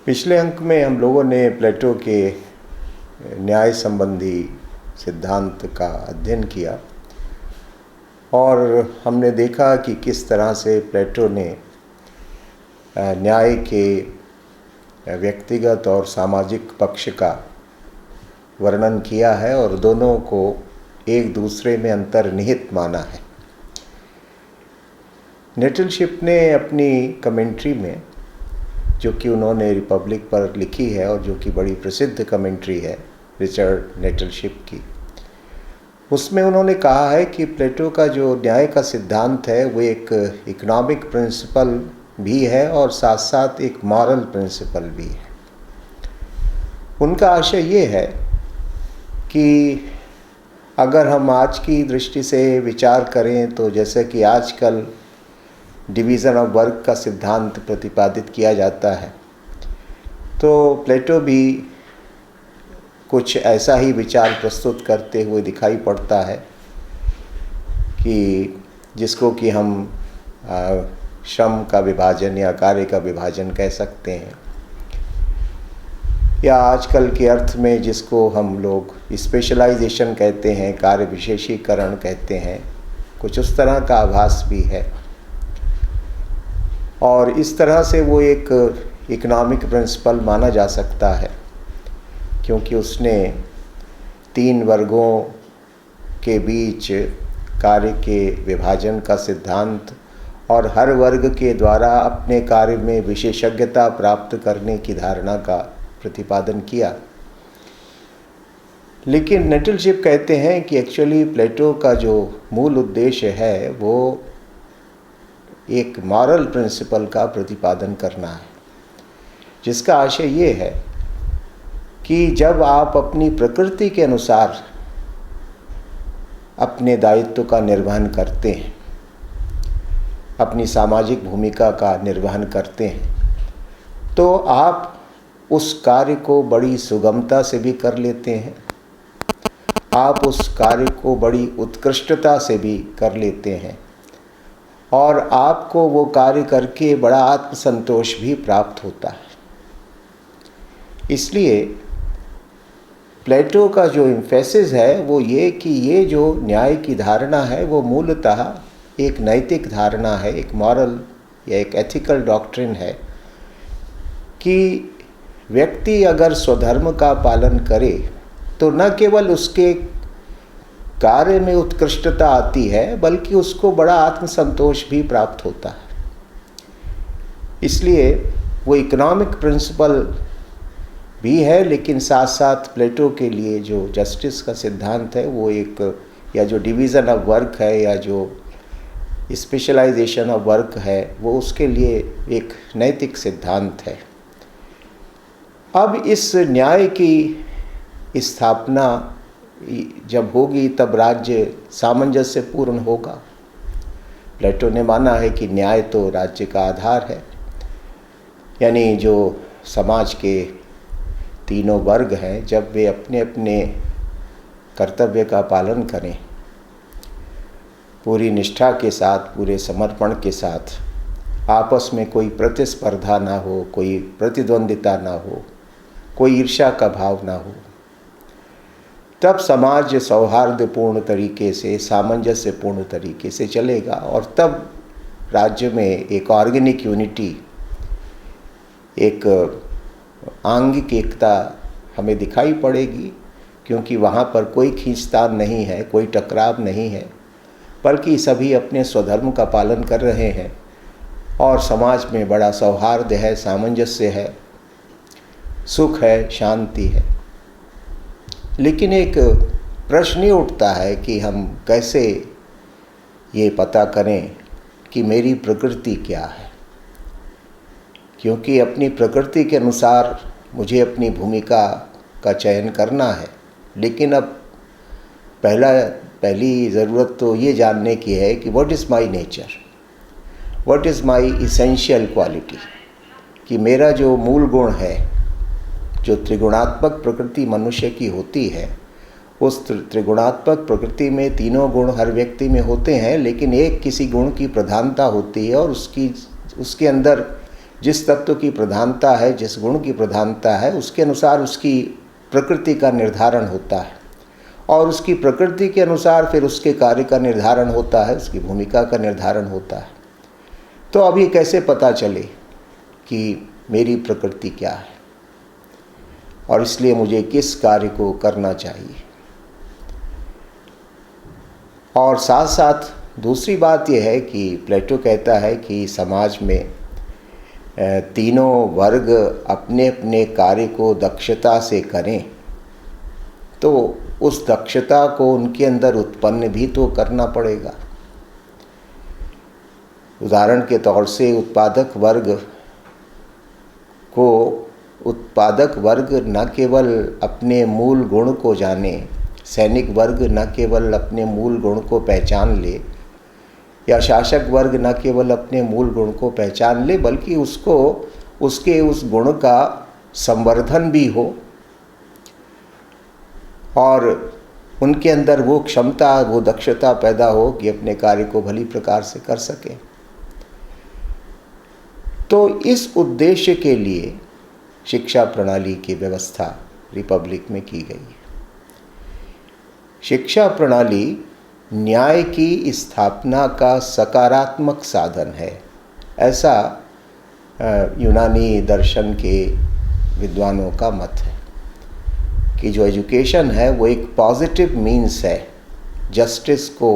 पिछले अंक में हम लोगों ने प्लेटो के न्याय संबंधी सिद्धांत का अध्ययन किया और हमने देखा कि किस तरह से प्लेटो ने न्याय के व्यक्तिगत और सामाजिक पक्ष का वर्णन किया है और दोनों को एक दूसरे में अंतर्निहित माना है। नेटलशिप ने अपनी कमेंट्री में, जो कि उन्होंने रिपब्लिक पर लिखी है और जो कि बड़ी प्रसिद्ध कमेंट्री है रिचर्ड नेटलशिप की, उसमें उन्होंने कहा है कि प्लेटो का जो न्याय का सिद्धांत है वो एक इकोनॉमिक प्रिंसिपल भी है और साथ साथ एक मॉरल प्रिंसिपल भी है। उनका आशय ये है कि अगर हम आज की दृष्टि से विचार करें तो जैसे कि आजकल डिवीज़न ऑफ वर्क का सिद्धांत प्रतिपादित किया जाता है, तो प्लेटो भी कुछ ऐसा ही विचार प्रस्तुत करते हुए दिखाई पड़ता है कि जिसको कि हम श्रम का विभाजन या कार्य का विभाजन कह सकते हैं, या आजकल के अर्थ में जिसको हम लोग स्पेशलाइजेशन कहते हैं, कार्य विशेषीकरण कहते हैं, कुछ उस तरह का आभास भी है। और इस तरह से वो एक इकोनॉमिक प्रिंसिपल माना जा सकता है क्योंकि उसने 3 वर्गों के बीच कार्य के विभाजन का सिद्धांत और हर वर्ग के द्वारा अपने कार्य में विशेषज्ञता प्राप्त करने की धारणा का प्रतिपादन किया। लेकिन नेटलशिप कहते हैं कि एक्चुअली प्लेटो का जो मूल उद्देश्य है वो एक मॉरल प्रिंसिपल का प्रतिपादन करना है, जिसका आशय ये है कि जब आप अपनी प्रकृति के अनुसार अपने दायित्व का निर्वहन करते हैं, अपनी सामाजिक भूमिका का निर्वहन करते हैं, तो आप उस कार्य को बड़ी सुगमता से भी कर लेते हैं, आप उस कार्य को बड़ी उत्कृष्टता से भी कर लेते हैं और आपको वो कार्य करके बड़ा आत्मसंतोष भी प्राप्त होता है। इसलिए प्लेटो का जो एम्फेसिस है वो ये कि ये जो न्याय की धारणा है वो मूलतः एक नैतिक धारणा है, एक मॉरल या एक एथिकल डॉक्ट्रिन है कि व्यक्ति अगर स्वधर्म का पालन करे तो न केवल उसके कार्य में उत्कृष्टता आती है बल्कि उसको बड़ा आत्मसंतोष भी प्राप्त होता है। इसलिए वो इकोनॉमिक प्रिंसिपल भी है, लेकिन साथ साथ प्लेटो के लिए जो जस्टिस का सिद्धांत है वो एक, या जो डिवीज़न ऑफ वर्क है या जो स्पेशलाइजेशन ऑफ वर्क है वो उसके लिए एक नैतिक सिद्धांत है। अब इस न्याय की स्थापना जब होगी तब राज्य सामंजस्य पूर्ण होगा। प्लेटो ने माना है कि न्याय तो राज्य का आधार है, यानी जो समाज के तीनों वर्ग हैं जब वे अपने अपने कर्तव्य का पालन करें, पूरी निष्ठा के साथ, पूरे समर्पण के साथ, आपस में कोई प्रतिस्पर्धा ना हो, कोई प्रतिद्वंदिता ना हो, कोई ईर्ष्या का भाव ना हो, तब समाज सौहार्दपूर्ण तरीके से, सामंजस्यपूर्ण तरीके से चलेगा और तब राज्य में एक ऑर्गेनिक यूनिटी, एक आंगिक एकता हमें दिखाई पड़ेगी, क्योंकि वहाँ पर कोई खींचतान नहीं है, कोई टकराव नहीं है, बल्कि सभी अपने स्वधर्म का पालन कर रहे हैं और समाज में बड़ा सौहार्द है, सामंजस्य है, सुख है, शांति है। लेकिन एक प्रश्न ही उठता है कि हम कैसे ये पता करें कि मेरी प्रकृति क्या है, क्योंकि अपनी प्रकृति के अनुसार मुझे अपनी भूमिका का चयन करना है। लेकिन अब पहली ज़रूरत तो ये जानने की है कि what is my nature, what is my essential quality, कि मेरा जो मूल गुण है, जो त्रिगुणात्मक प्रकृति मनुष्य की होती है, उस त्रिगुणात्मक प्रकृति में तीनों गुण हर व्यक्ति में होते हैं, लेकिन एक किसी गुण की प्रधानता होती है और उसके अंदर जिस तत्व की प्रधानता है, जिस गुण की प्रधानता है, उसके अनुसार उसकी प्रकृति का निर्धारण होता है और उसकी प्रकृति के अनुसार फिर उसके कार्य का निर्धारण होता है, उसकी भूमिका का निर्धारण होता है। तो अब ये कैसे पता चले कि मेरी प्रकृति क्या है और इसलिए मुझे किस कार्य को करना चाहिए। और साथ साथ दूसरी बात यह है कि प्लेटो कहता है कि समाज में तीनों वर्ग अपने अपने कार्य को दक्षता से करें तो उस दक्षता को उनके अंदर उत्पन्न भी तो करना पड़ेगा। उदाहरण के तौर से उत्पादक वर्ग न केवल अपने मूल गुण को जाने, सैनिक वर्ग न केवल अपने मूल गुण को पहचान ले, या शासक वर्ग न केवल अपने मूल गुण को पहचान ले, बल्कि उसको उसके उस गुण का संवर्धन भी हो और उनके अंदर वो क्षमता, वो दक्षता पैदा हो कि अपने कार्य को भली प्रकार से कर सकें। तो इस उद्देश्य के लिए शिक्षा प्रणाली की व्यवस्था रिपब्लिक में की गई है। शिक्षा प्रणाली न्याय की स्थापना का सकारात्मक साधन है, ऐसा यूनानी दर्शन के विद्वानों का मत है कि जो एजुकेशन है वो एक पॉजिटिव मीन्स है जस्टिस को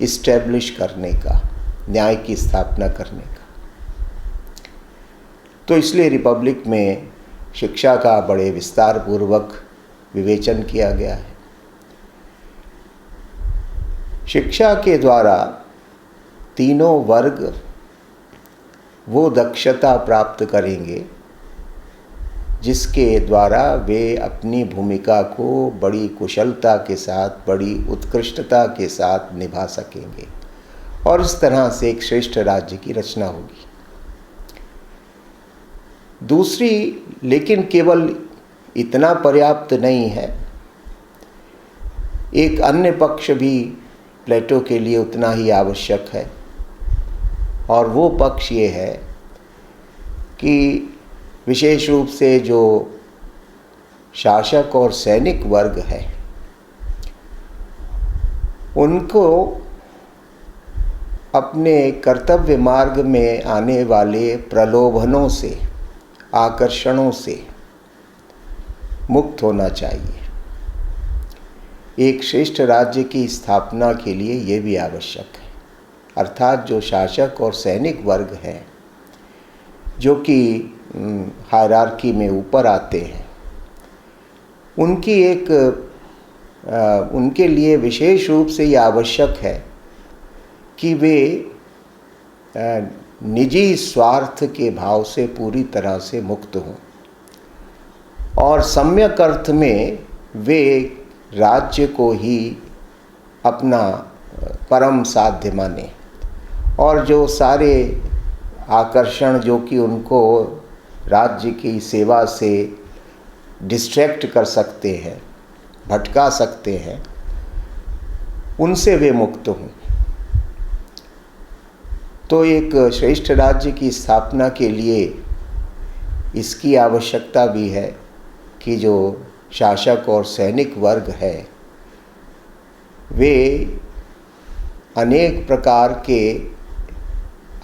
इस्टेब्लिश करने का, न्याय की स्थापना करने का। तो इसलिए रिपब्लिक में शिक्षा का बड़े विस्तार पूर्वक विवेचन किया गया है। शिक्षा के द्वारा तीनों वर्ग वो दक्षता प्राप्त करेंगे जिसके द्वारा वे अपनी भूमिका को बड़ी कुशलता के साथ, बड़ी उत्कृष्टता के साथ निभा सकेंगे और इस तरह से एक श्रेष्ठ राज्य की रचना होगी। दूसरी, लेकिन केवल इतना पर्याप्त नहीं है, एक अन्य पक्ष भी प्लेटो के लिए उतना ही आवश्यक है और वो पक्ष ये है कि विशेष रूप से जो शासक और सैनिक वर्ग है उनको अपने कर्तव्य मार्ग में आने वाले प्रलोभनों से, आकर्षणों से मुक्त होना चाहिए। एक श्रेष्ठ राज्य की स्थापना के लिए ये भी आवश्यक है, अर्थात जो शासक और सैनिक वर्ग हैं जो कि हायरार्की में ऊपर आते हैं, उनके लिए विशेष रूप से ये आवश्यक है कि वे निजी स्वार्थ के भाव से पूरी तरह से मुक्त हों और सम्यक अर्थ में वे राज्य को ही अपना परम साध्य माने और जो सारे आकर्षण जो कि उनको राज्य की सेवा से डिस्ट्रैक्ट कर सकते हैं, भटका सकते हैं, उनसे वे मुक्त हों। तो एक श्रेष्ठ राज्य की स्थापना के लिए इसकी आवश्यकता भी है कि जो शासक और सैनिक वर्ग है वे अनेक प्रकार के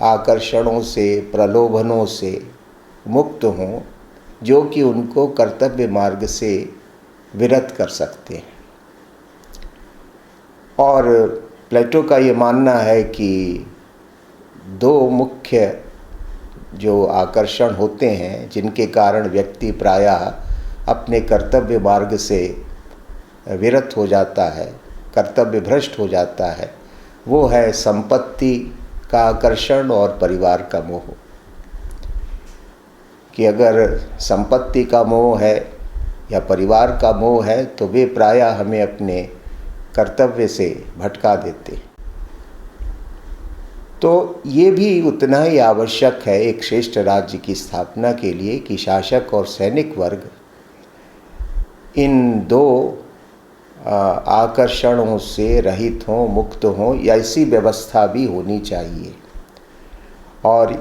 आकर्षणों से, प्रलोभनों से मुक्त हों जो कि उनको कर्तव्य मार्ग से विरत कर सकते हैं। और प्लेटो का ये मानना है कि दो मुख्य जो आकर्षण होते हैं जिनके कारण व्यक्ति प्रायः अपने कर्तव्य मार्ग से विरत हो जाता है, कर्तव्य भ्रष्ट हो जाता है, वो है संपत्ति का आकर्षण और परिवार का मोह। कि अगर संपत्ति का मोह है या परिवार का मोह है तो वे प्रायः हमें अपने कर्तव्य से भटका देते हैं। तो ये भी उतना ही आवश्यक है एक श्रेष्ठ राज्य की स्थापना के लिए कि शासक और सैनिक वर्ग इन दो आकर्षणों से रहित हों, मुक्त हों, या ऐसी व्यवस्था भी होनी चाहिए। और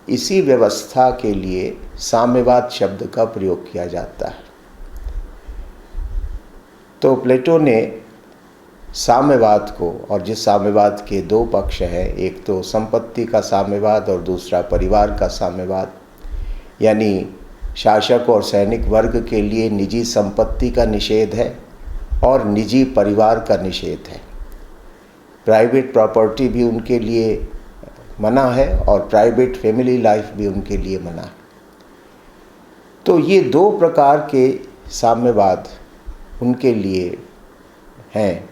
इसी व्यवस्था के लिए साम्यवाद शब्द का प्रयोग किया जाता है। तो प्लेटो ने साम्यवाद को, और जिस साम्यवाद के दो पक्ष हैं, एक तो संपत्ति का साम्यवाद और दूसरा परिवार का साम्यवाद, यानी शासक और सैनिक वर्ग के लिए निजी संपत्ति का निषेध है और निजी परिवार का निषेध है। प्राइवेट प्रॉपर्टी भी उनके लिए मना है और प्राइवेट फैमिली लाइफ भी उनके लिए मना है। तो ये दो प्रकार के साम्यवाद उनके लिए हैं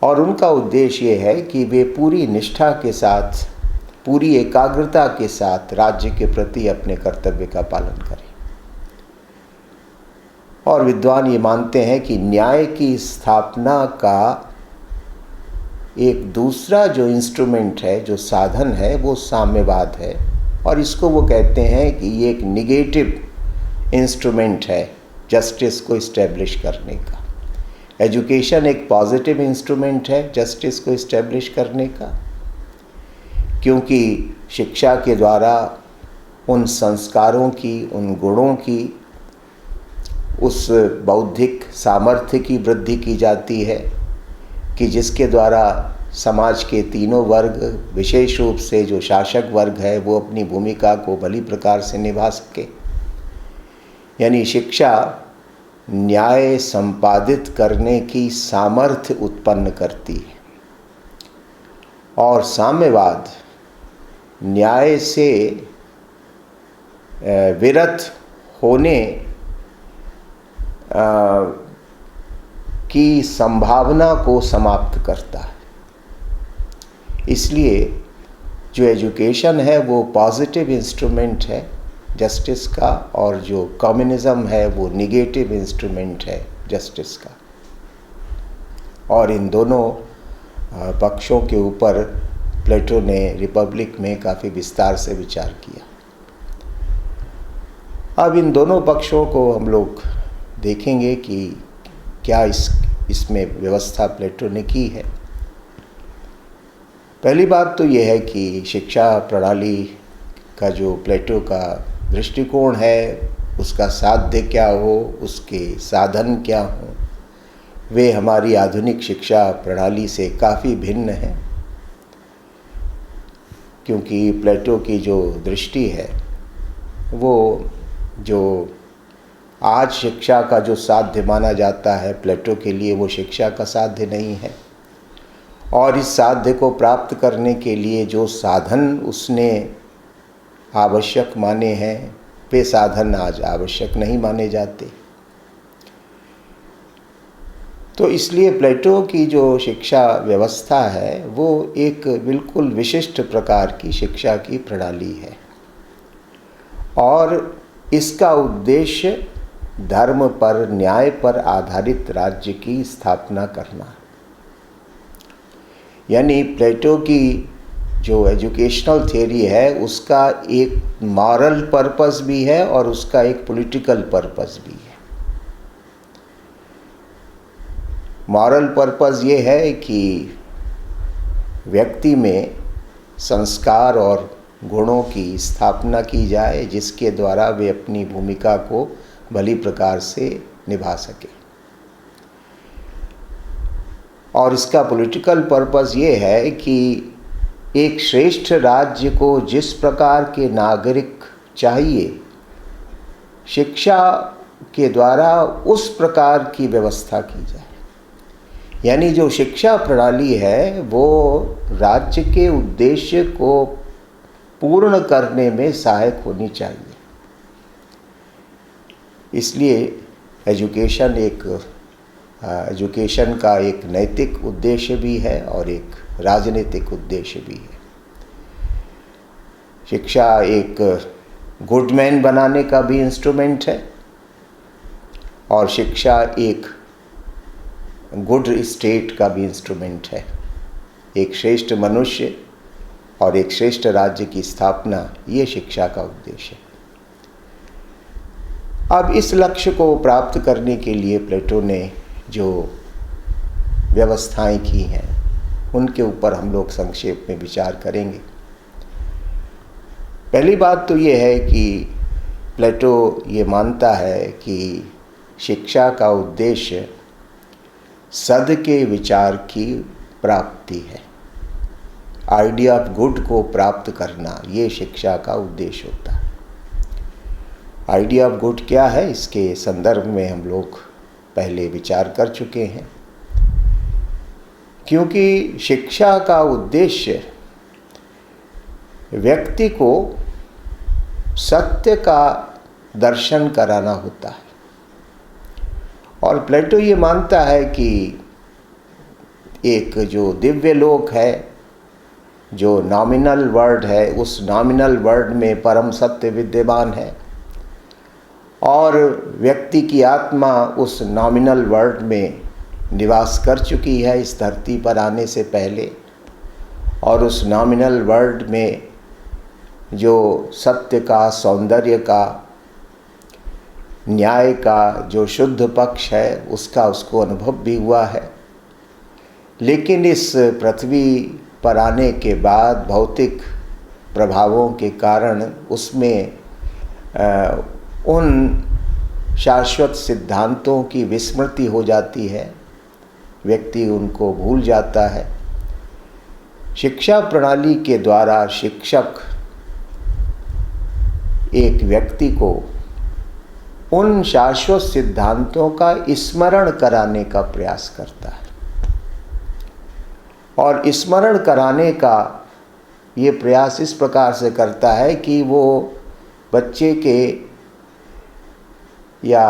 और उनका उद्देश्य ये है कि वे पूरी निष्ठा के साथ, पूरी एकाग्रता के साथ राज्य के प्रति अपने कर्तव्य का पालन करें। और विद्वान ये मानते हैं कि न्याय की स्थापना का एक दूसरा जो इंस्ट्रूमेंट है, जो साधन है, वो साम्यवाद है और इसको वो कहते हैं कि ये एक निगेटिव इंस्ट्रूमेंट है जस्टिस को इस्टेब्लिश करने का। एजुकेशन एक पॉजिटिव इंस्ट्रूमेंट है जस्टिस को इस्टेब्लिश करने का, क्योंकि शिक्षा के द्वारा उन संस्कारों की, उन गुणों की, उस बौद्धिक सामर्थ्य की वृद्धि की जाती है कि जिसके द्वारा समाज के तीनों वर्ग, विशेष रूप से जो शासक वर्ग है, वो अपनी भूमिका को भली प्रकार से निभा सके। यानी शिक्षा न्याय संपादित करने की सामर्थ्य उत्पन्न करती है और साम्यवाद न्याय से विरत होने की संभावना को समाप्त करता है। इसलिए जो एजुकेशन है वो पॉजिटिव इंस्ट्रूमेंट है जस्टिस का और जो कम्युनिज्म है वो निगेटिव इंस्ट्रूमेंट है जस्टिस का। और इन दोनों पक्षों के ऊपर प्लेटो ने रिपब्लिक में काफ़ी विस्तार से विचार किया। अब इन दोनों पक्षों को हम लोग देखेंगे कि क्या इसमें व्यवस्था प्लेटो ने की है। पहली बात तो ये है कि शिक्षा प्रणाली का जो प्लेटो का दृष्टिकोण है, उसका साध्य क्या हो, उसके साधन क्या हो, वे हमारी आधुनिक शिक्षा प्रणाली से काफ़ी भिन्न हैं। क्योंकि प्लेटो की जो दृष्टि है वो जो आज शिक्षा का जो साध्य माना जाता है, प्लेटो के लिए वो शिक्षा का साध्य नहीं है। और इस साध्य को प्राप्त करने के लिए जो साधन उसने आवश्यक माने हैं, वे साधन आज आवश्यक नहीं माने जाते। तो इसलिए प्लेटो की जो शिक्षा व्यवस्था है वो एक बिल्कुल विशिष्ट प्रकार की शिक्षा की प्रणाली है और इसका उद्देश्य धर्म पर, न्याय पर आधारित राज्य की स्थापना करना। यानी प्लेटो की जो एजुकेशनल थियरी है उसका एक मॉरल पर्पस भी है और उसका एक पॉलिटिकल पर्पस भी है। मॉरल पर्पस ये है कि व्यक्ति में संस्कार और गुणों की स्थापना की जाए जिसके द्वारा वे अपनी भूमिका को भली प्रकार से निभा सके। और इसका पॉलिटिकल पर्पस ये है कि एक श्रेष्ठ राज्य को जिस प्रकार के नागरिक चाहिए, शिक्षा के द्वारा उस प्रकार की व्यवस्था की जाए। यानी जो शिक्षा प्रणाली है वो राज्य के उद्देश्य को पूर्ण करने में सहायक होनी चाहिए। इसलिए एजुकेशन का एक नैतिक उद्देश्य भी है और एक राजनीतिक उद्देश्य भी है। शिक्षा एक गुड मैन बनाने का भी इंस्ट्रूमेंट है और शिक्षा एक गुड स्टेट का भी इंस्ट्रूमेंट है। एक श्रेष्ठ मनुष्य और एक श्रेष्ठ राज्य की स्थापना, ये शिक्षा का उद्देश्य है। अब इस लक्ष्य को प्राप्त करने के लिए प्लेटो ने जो व्यवस्थाएं की हैं उनके ऊपर हम लोग संक्षेप में विचार करेंगे। पहली बात तो ये है कि प्लेटो ये मानता है कि शिक्षा का उद्देश्य सद के विचार की प्राप्ति है। आइडिया ऑफ गुड को प्राप्त करना, ये शिक्षा का उद्देश्य होता है। आइडिया ऑफ गुड क्या है, इसके संदर्भ में हम लोग पहले विचार कर चुके हैं। क्योंकि शिक्षा का उद्देश्य व्यक्ति को सत्य का दर्शन कराना होता है। और प्लेटो ये मानता है कि एक जो दिव्य लोक है, जो नॉमिनल वर्ल्ड है, उस नॉमिनल वर्ल्ड में परम सत्य विद्यमान है और व्यक्ति की आत्मा उस नॉमिनल वर्ल्ड में निवास कर चुकी है इस धरती पर आने से पहले। और उस नॉमिनल वर्ल्ड में जो सत्य का, सौंदर्य का, न्याय का जो शुद्ध पक्ष है, उसका उसको अनुभव भी हुआ है। लेकिन इस पृथ्वी पर आने के बाद भौतिक प्रभावों के कारण उसमें उन शाश्वत सिद्धांतों की विस्मृति हो जाती है, व्यक्ति उनको भूल जाता है। शिक्षा प्रणाली के द्वारा शिक्षक एक व्यक्ति को उन शाश्वत सिद्धांतों का स्मरण कराने का प्रयास करता है। और स्मरण कराने का ये प्रयास इस प्रकार से करता है कि वो बच्चे के या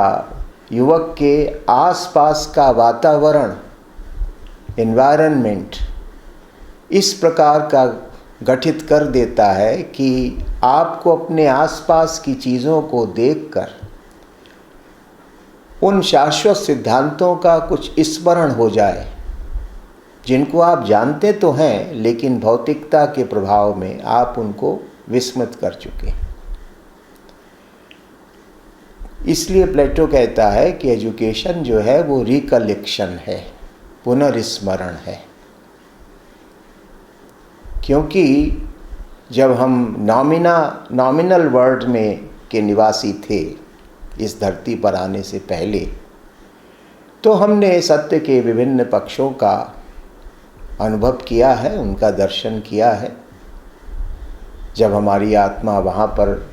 युवक के आसपास का वातावरण, एनवायरनमेंट इस प्रकार का गठित कर देता है कि आपको अपने आसपास की चीज़ों को देखकर उन शाश्वत सिद्धांतों का कुछ स्मरण हो जाए, जिनको आप जानते तो हैं लेकिन भौतिकता के प्रभाव में आप उनको विस्मृत कर चुके हैं। इसलिए प्लेटो कहता है कि एजुकेशन जो है वो रिकलेक्शन है, पुनर्स्मरण है। क्योंकि जब हम नॉमिनल वर्ल्ड में के निवासी थे इस धरती पर आने से पहले, तो हमने सत्य के विभिन्न पक्षों का अनुभव किया है, उनका दर्शन किया है। जब हमारी आत्मा वहाँ पर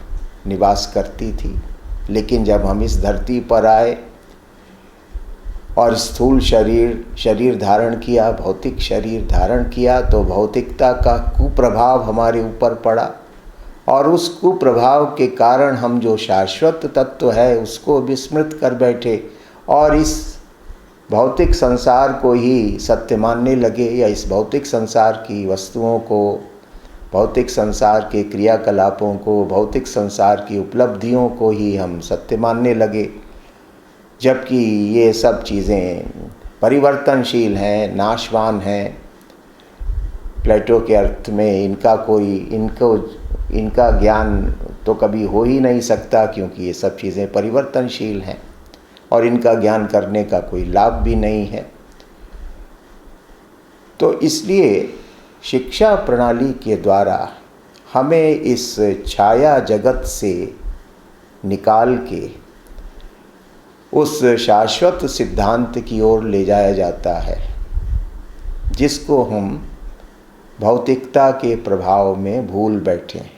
निवास करती थी, लेकिन जब हम इस धरती पर आए और स्थूल शरीर धारण किया, भौतिक शरीर धारण किया, तो भौतिकता का कुप्रभाव हमारे ऊपर पड़ा और उस कुप्रभाव के कारण हम जो शाश्वत तत्व है उसको विस्मृत कर बैठे और इस भौतिक संसार को ही सत्य मानने लगे, या इस भौतिक संसार की वस्तुओं को, भौतिक संसार के क्रियाकलापों को, भौतिक संसार की उपलब्धियों को ही हम सत्य मानने लगे। जबकि ये सब चीज़ें परिवर्तनशील हैं, नाशवान हैं। प्लेटो के अर्थ में इनका ज्ञान तो कभी हो ही नहीं सकता, क्योंकि ये सब चीज़ें परिवर्तनशील हैं और इनका ज्ञान करने का कोई लाभ भी नहीं है। तो इसलिए शिक्षा प्रणाली के द्वारा हमें इस छाया जगत से निकाल के उस शाश्वत सिद्धांत की ओर ले जाया जाता है, जिसको हम भौतिकता के प्रभाव में भूल बैठे हैं।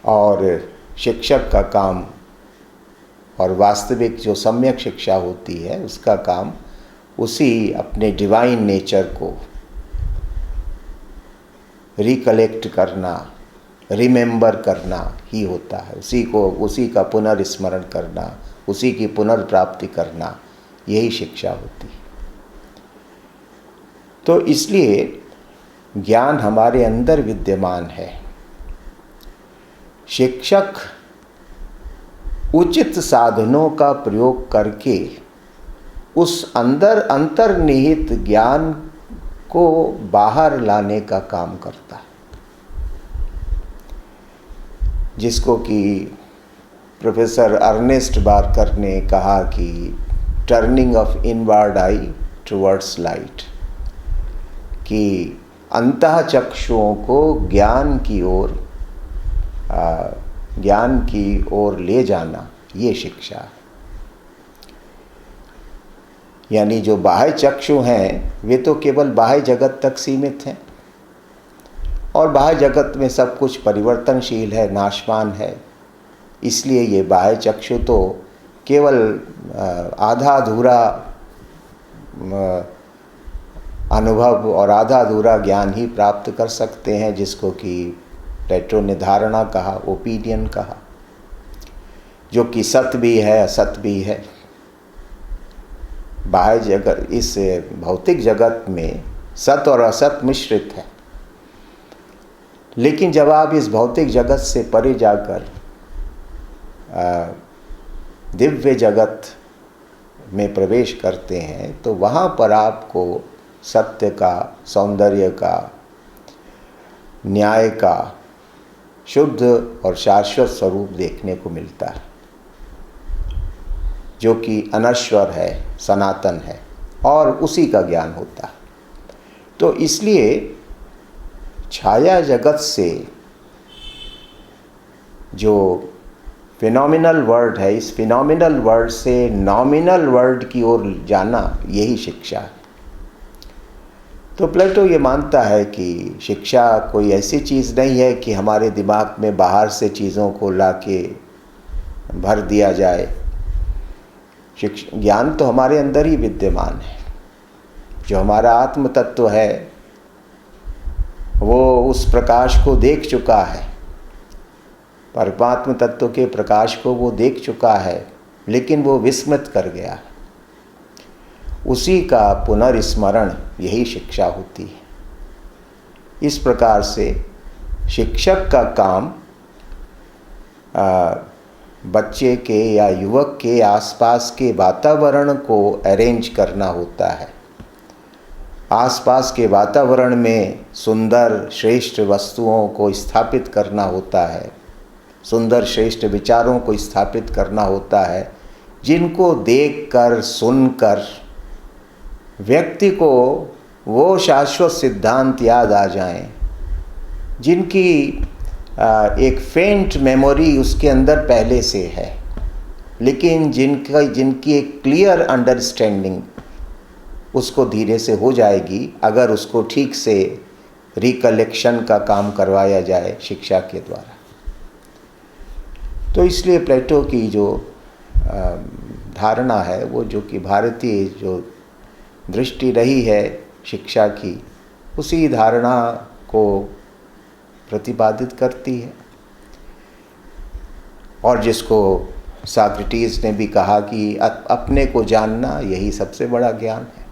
और शिक्षक का काम और वास्तविक जो सम्यक शिक्षा होती है उसका काम उसी अपने डिवाइन नेचर को रिकलेक्ट करना, रिमेंबर करना ही होता है। उसी का पुनर्स्मरण करना, उसी की पुनर्प्राप्ति करना, यही शिक्षा होती है। तो इसलिए ज्ञान हमारे अंदर विद्यमान है। शिक्षक उचित साधनों का प्रयोग करके उस अंतर्निहित ज्ञान को बाहर लाने का काम करता है, जिसको कि प्रोफेसर अर्नेस्ट बार्कर ने कहा कि turning of inward I towards light, कि अंतःचक्षुओं को ज्ञान की ओर ज्ञान की ओर ले जाना, ये शिक्षा है। यानी जो बाह्य चक्षु हैं वे तो केवल बाह्य जगत तक सीमित हैं, और बाह्य जगत में सब कुछ परिवर्तनशील है, नाशवान है। इसलिए ये बाह्य चक्षु तो केवल आधा अधूरा अनुभव और आधा अधूरा ज्ञान ही प्राप्त कर सकते हैं, जिसको कि प्लेटो ने धारणा कहा, ओपिनियन कहा, जो कि सत्य भी है असत भी है। बाह्य जगत, इस भौतिक जगत में सत्य और असत मिश्रित है। लेकिन जब आप इस भौतिक जगत से परे जाकर दिव्य जगत में प्रवेश करते हैं तो वहाँ पर आपको सत्य का, सौंदर्य का, न्याय का शुद्ध और शाश्वत स्वरूप देखने को मिलता है, जो कि अनश्वर है, सनातन है, और उसी का ज्ञान होता है। तो इसलिए छाया जगत से जो फिनोमिनल वर्ल्ड है, इस फिनोमिनल वर्ल्ड से नॉमिनल वर्ल्ड की ओर जाना, यही शिक्षा है। तो प्लेटो ये मानता है कि शिक्षा कोई ऐसी चीज़ नहीं है कि हमारे दिमाग में बाहर से चीज़ों को लाके भर दिया जाए। ज्ञान तो हमारे अंदर ही विद्यमान है। जो हमारा आत्म तत्व है वो उस प्रकाश को देख चुका है, परमात्म तत्व के प्रकाश को वो देख चुका है, लेकिन वो विस्मृत कर गया है। उसी का पुनर्स्मरण यही शिक्षा होती है। इस प्रकार से शिक्षक का काम बच्चे के या युवक के आसपास के वातावरण को अरेंज करना होता है। आसपास के वातावरण में सुंदर श्रेष्ठ वस्तुओं को स्थापित करना होता है, सुंदर श्रेष्ठ विचारों को स्थापित करना होता है, जिनको देखकर सुनकर व्यक्ति को वो शाश्वत सिद्धांत याद आ जाएं, जिनकी एक फेंट मेमोरी उसके अंदर पहले से है, लेकिन जिनकी एक क्लियर अंडरस्टैंडिंग उसको धीरे से हो जाएगी अगर उसको ठीक से रिकलेक्शन का काम करवाया जाए शिक्षा के द्वारा। तो इसलिए प्लेटो की जो धारणा है, वो जो कि भारतीय जो दृष्टि रही है शिक्षा की, उसी धारणा को प्रतिपादित करती है। और जिसको सॉक्रेटिस ने भी कहा कि अपने को जानना यही सबसे बड़ा ज्ञान है।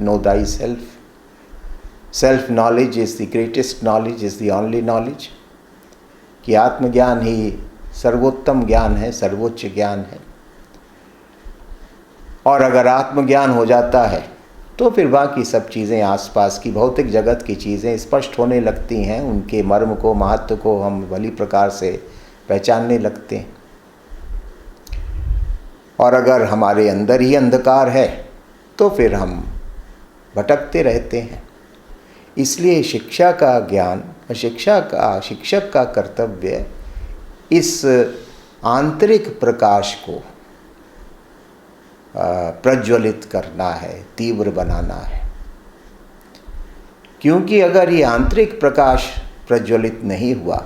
No thy self, self knowledge is the greatest knowledge, is the only knowledge, कि आत्मज्ञान ही सर्वोत्तम ज्ञान है, सर्वोच्च ज्ञान है। और अगर आत्मज्ञान हो जाता है तो फिर बाकी सब चीज़ें, आसपास की भौतिक जगत की चीज़ें स्पष्ट होने लगती हैं, उनके मर्म को, महत्व को हम भली प्रकार से पहचानने लगते हैं। और अगर हमारे अंदर ही अंधकार है तो फिर हम भटकते रहते हैं। इसलिए शिक्षा का ज्ञान, शिक्षक का कर्तव्य इस आंतरिक प्रकाश को प्रज्वलित करना है, तीव्र बनाना है। क्योंकि अगर ये आंतरिक प्रकाश प्रज्वलित नहीं हुआ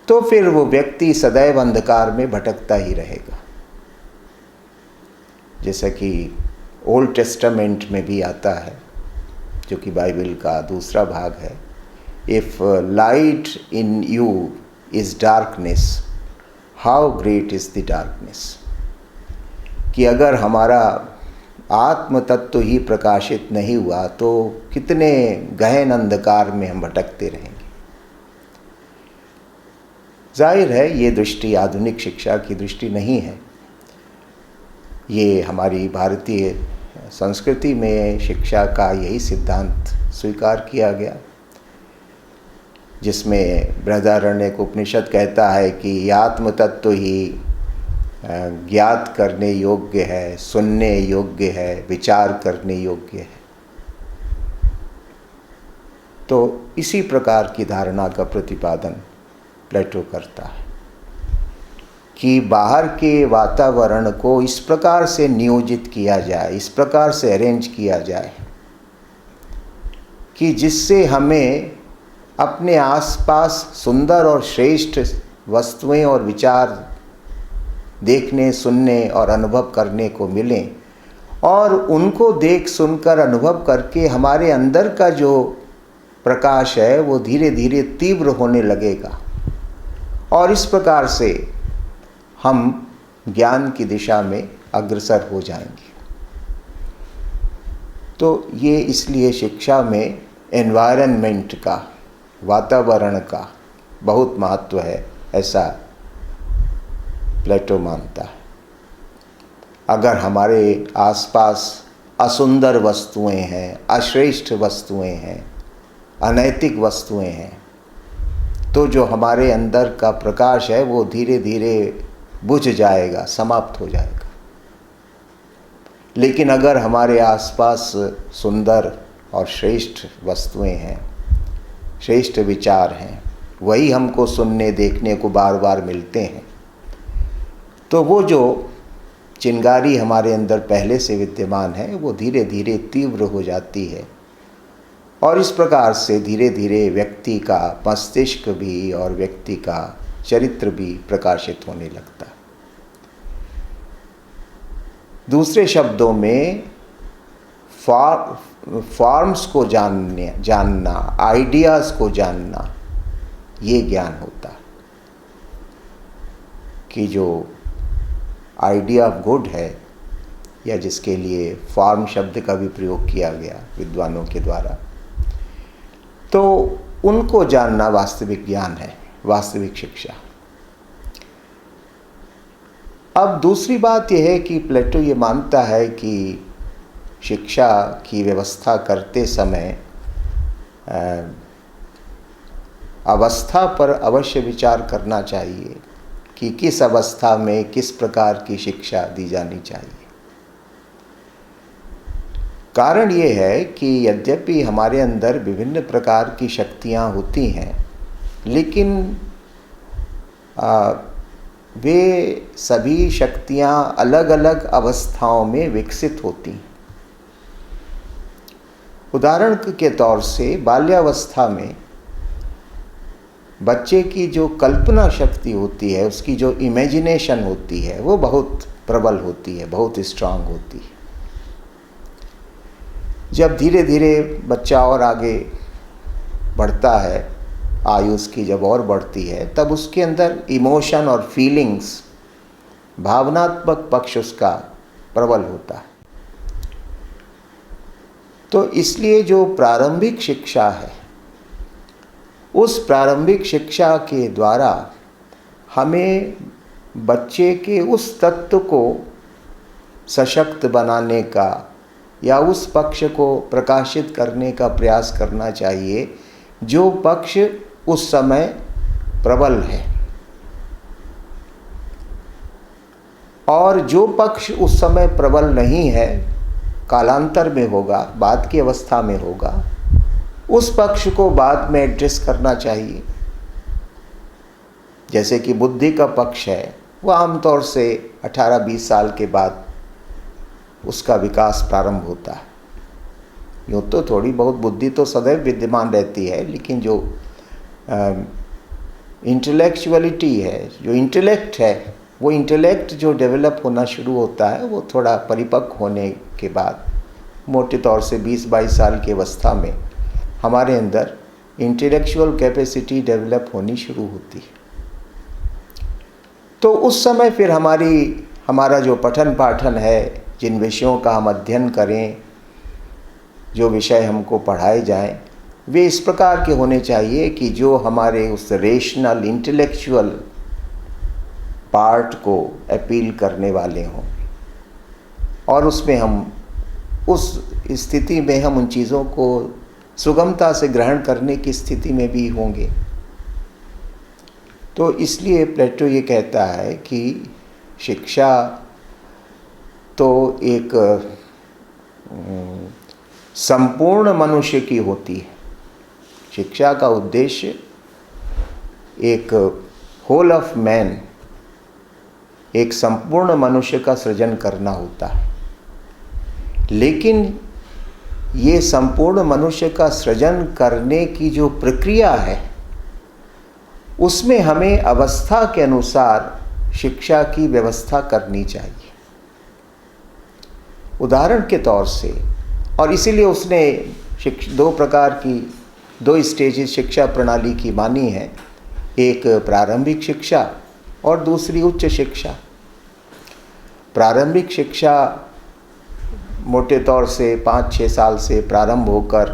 तो फिर वो व्यक्ति सदैव अंधकार में भटकता ही रहेगा। जैसा कि ओल्ड टेस्टामेंट में भी आता है, जो कि बाइबल का दूसरा भाग है, if light in you is darkness, how great is the darkness, कि अगर हमारा आत्म तत्व ही प्रकाशित नहीं हुआ तो कितने गहन अंधकार में हम भटकते रहेंगे। जाहिर है ये दृष्टि आधुनिक शिक्षा की दृष्टि नहीं है। ये हमारी भारतीय संस्कृति में शिक्षा का यही सिद्धांत स्वीकार किया गया, जिसमें बृहदारण्यक उपनिषद कहता है कि आत्म तत्व ही ज्ञात करने योग्य है, सुनने योग्य है, विचार करने योग्य है। तो इसी प्रकार की धारणा का प्रतिपादन प्लेटो करता है कि बाहर के वातावरण को इस प्रकार से नियोजित किया जाए, इस प्रकार से अरेंज किया जाए कि जिससे हमें अपने आसपास सुंदर और श्रेष्ठ वस्तुएं और विचार देखने, सुनने और अनुभव करने को मिलें, और उनको देख सुनकर अनुभव करके हमारे अंदर का जो प्रकाश है वो धीरे धीरे तीव्र होने लगेगा, और इस प्रकार से हम ज्ञान की दिशा में अग्रसर हो जाएंगे। तो ये इसलिए शिक्षा में एनवायरनमेंट का, वातावरण का बहुत महत्व है, ऐसा प्लेटो मानता है। अगर हमारे आसपास असुंदर वस्तुएं हैं, अश्रेष्ठ वस्तुएं हैं, अनैतिक वस्तुएं हैं, तो जो हमारे अंदर का प्रकाश है वो धीरे धीरे बुझ जाएगा, समाप्त हो जाएगा। लेकिन अगर हमारे आसपास सुंदर और श्रेष्ठ वस्तुएं हैं, श्रेष्ठ विचार हैं, वही हमको सुनने देखने को बार बार मिलते हैं, तो वो जो चिंगारी हमारे अंदर पहले से विद्यमान है वो धीरे धीरे तीव्र हो जाती है, और इस प्रकार से धीरे धीरे व्यक्ति का मस्तिष्क भी और व्यक्ति का चरित्र भी प्रकाशित होने लगता है। दूसरे शब्दों में फॉर्म्स को जानना, आइडियाज़ को जानना, ये ज्ञान होता है कि जो आइडिया ऑफ गुड है, या जिसके लिए फॉर्म शब्द का भी प्रयोग किया गया विद्वानों के द्वारा, तो उनको जानना वास्तविक ज्ञान है, वास्तविक शिक्षा। अब दूसरी बात यह है कि प्लेटो ये मानता है कि शिक्षा की व्यवस्था करते समय अवस्था पर अवश्य विचार करना चाहिए कि किस अवस्था में किस प्रकार की शिक्षा दी जानी चाहिए। कारण ये है कि यद्यपि हमारे अंदर विभिन्न प्रकार की शक्तियाँ होती हैं, लेकिन वे सभी शक्तियाँ अलग अलग अवस्थाओं में विकसित होती हैं। उदाहरण के तौर से बाल्यावस्था में बच्चे की जो कल्पना शक्ति होती है, उसकी जो इमेजिनेशन होती है, वो बहुत प्रबल होती है, बहुत स्ट्रांग होती है। जब धीरे धीरे बच्चा और आगे बढ़ता है, आयु उसकी जब और बढ़ती है, तब उसके अंदर इमोशन और फीलिंग्स, भावनात्मक पक्ष उसका प्रबल होता है। तो इसलिए जो प्रारंभिक शिक्षा है, उस प्रारंभिक शिक्षा के द्वारा हमें बच्चे के उस तत्व को सशक्त बनाने का या उस पक्ष को प्रकाशित करने का प्रयास करना चाहिए जो पक्ष उस समय प्रबल है, और जो पक्ष उस समय प्रबल नहीं है, कालांतर में होगा, बाद की अवस्था में होगा, उस पक्ष को बाद में एड्रेस करना चाहिए। जैसे कि बुद्धि का पक्ष है, वो आमतौर से 18-20 साल के बाद उसका विकास प्रारंभ होता है। यूँ तो थोड़ी बहुत बुद्धि तो सदैव विद्यमान रहती है, लेकिन जो इंटेलेक्चुअलिटी है, जो इंटेलेक्ट है, वो इंटेलेक्ट जो डेवलप होना शुरू होता है, वो थोड़ा परिपक्व होने के बाद, मोटे तौर से 20-22 साल की अवस्था में हमारे अंदर इंटेलेक्चुअल कैपेसिटी डेवलप होनी शुरू होती है। तो उस समय फिर हमारा जो पठन पाठन है, जिन विषयों का हम अध्ययन करें, जो विषय हमको पढ़ाए जाएं, वे इस प्रकार के होने चाहिए कि जो हमारे उस रेशनल इंटेलेक्चुअल पार्ट को अपील करने वाले हों, और उसमें हम उस स्थिति में हम उन चीज़ों को सुगमता से ग्रहण करने की स्थिति में भी होंगे। तो इसलिए प्लेटो ये कहता है कि शिक्षा तो एक संपूर्ण मनुष्य की होती है। शिक्षा का उद्देश्य एक होल ऑफ मैन, एक संपूर्ण मनुष्य का सृजन करना होता है। लेकिन ये संपूर्ण मनुष्य का सृजन करने की जो प्रक्रिया है, उसमें हमें अवस्था के अनुसार शिक्षा की व्यवस्था करनी चाहिए। उदाहरण के तौर से, और इसीलिए उसने दो प्रकार की, दो स्टेजेस शिक्षा प्रणाली की मानी है, एक प्रारंभिक शिक्षा और दूसरी उच्च शिक्षा। प्रारंभिक शिक्षा मोटे तौर से 5-6 साल से प्रारंभ होकर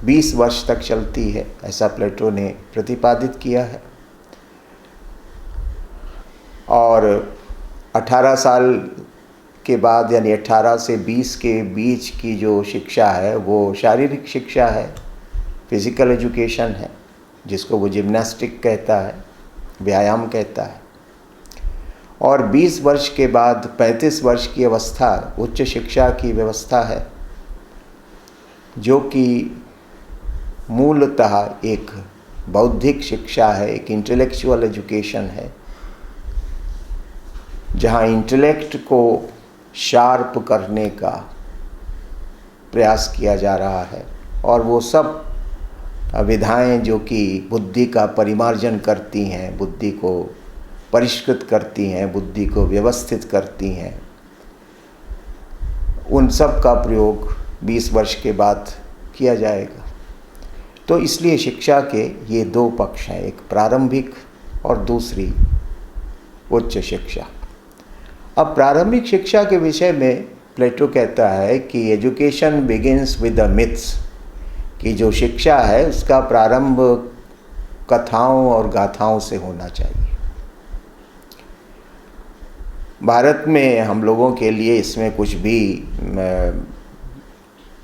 20 वर्ष तक चलती है, ऐसा प्लेटो ने प्रतिपादित किया है। और 18 साल के बाद यानी 18 से 20 के बीच की जो शिक्षा है वो शारीरिक शिक्षा है, फिजिकल एजुकेशन है, जिसको वो जिम्नास्टिक कहता है, व्यायाम कहता है। और 20 वर्ष के बाद 35 वर्ष की अवस्था उच्च शिक्षा की व्यवस्था है, जो कि मूलतः एक बौद्धिक शिक्षा है, एक इंटेलेक्चुअल एजुकेशन है, जहाँ इंटेलेक्ट को शार्प करने का प्रयास किया जा रहा है। और वो सब विधाएं जो कि बुद्धि का परिमार्जन करती हैं, बुद्धि को परिष्कृत करती हैं, बुद्धि को व्यवस्थित करती हैं, उन सब का प्रयोग 20 वर्ष के बाद किया जाएगा। तो इसलिए शिक्षा के ये दो पक्ष हैं, एक प्रारंभिक और दूसरी उच्च शिक्षा। अब प्रारंभिक शिक्षा के विषय में प्लेटो कहता है कि education begins with the myths, कि जो शिक्षा है उसका प्रारंभ कथाओं और गाथाओं से होना चाहिए। भारत में हम लोगों के लिए इसमें कुछ भी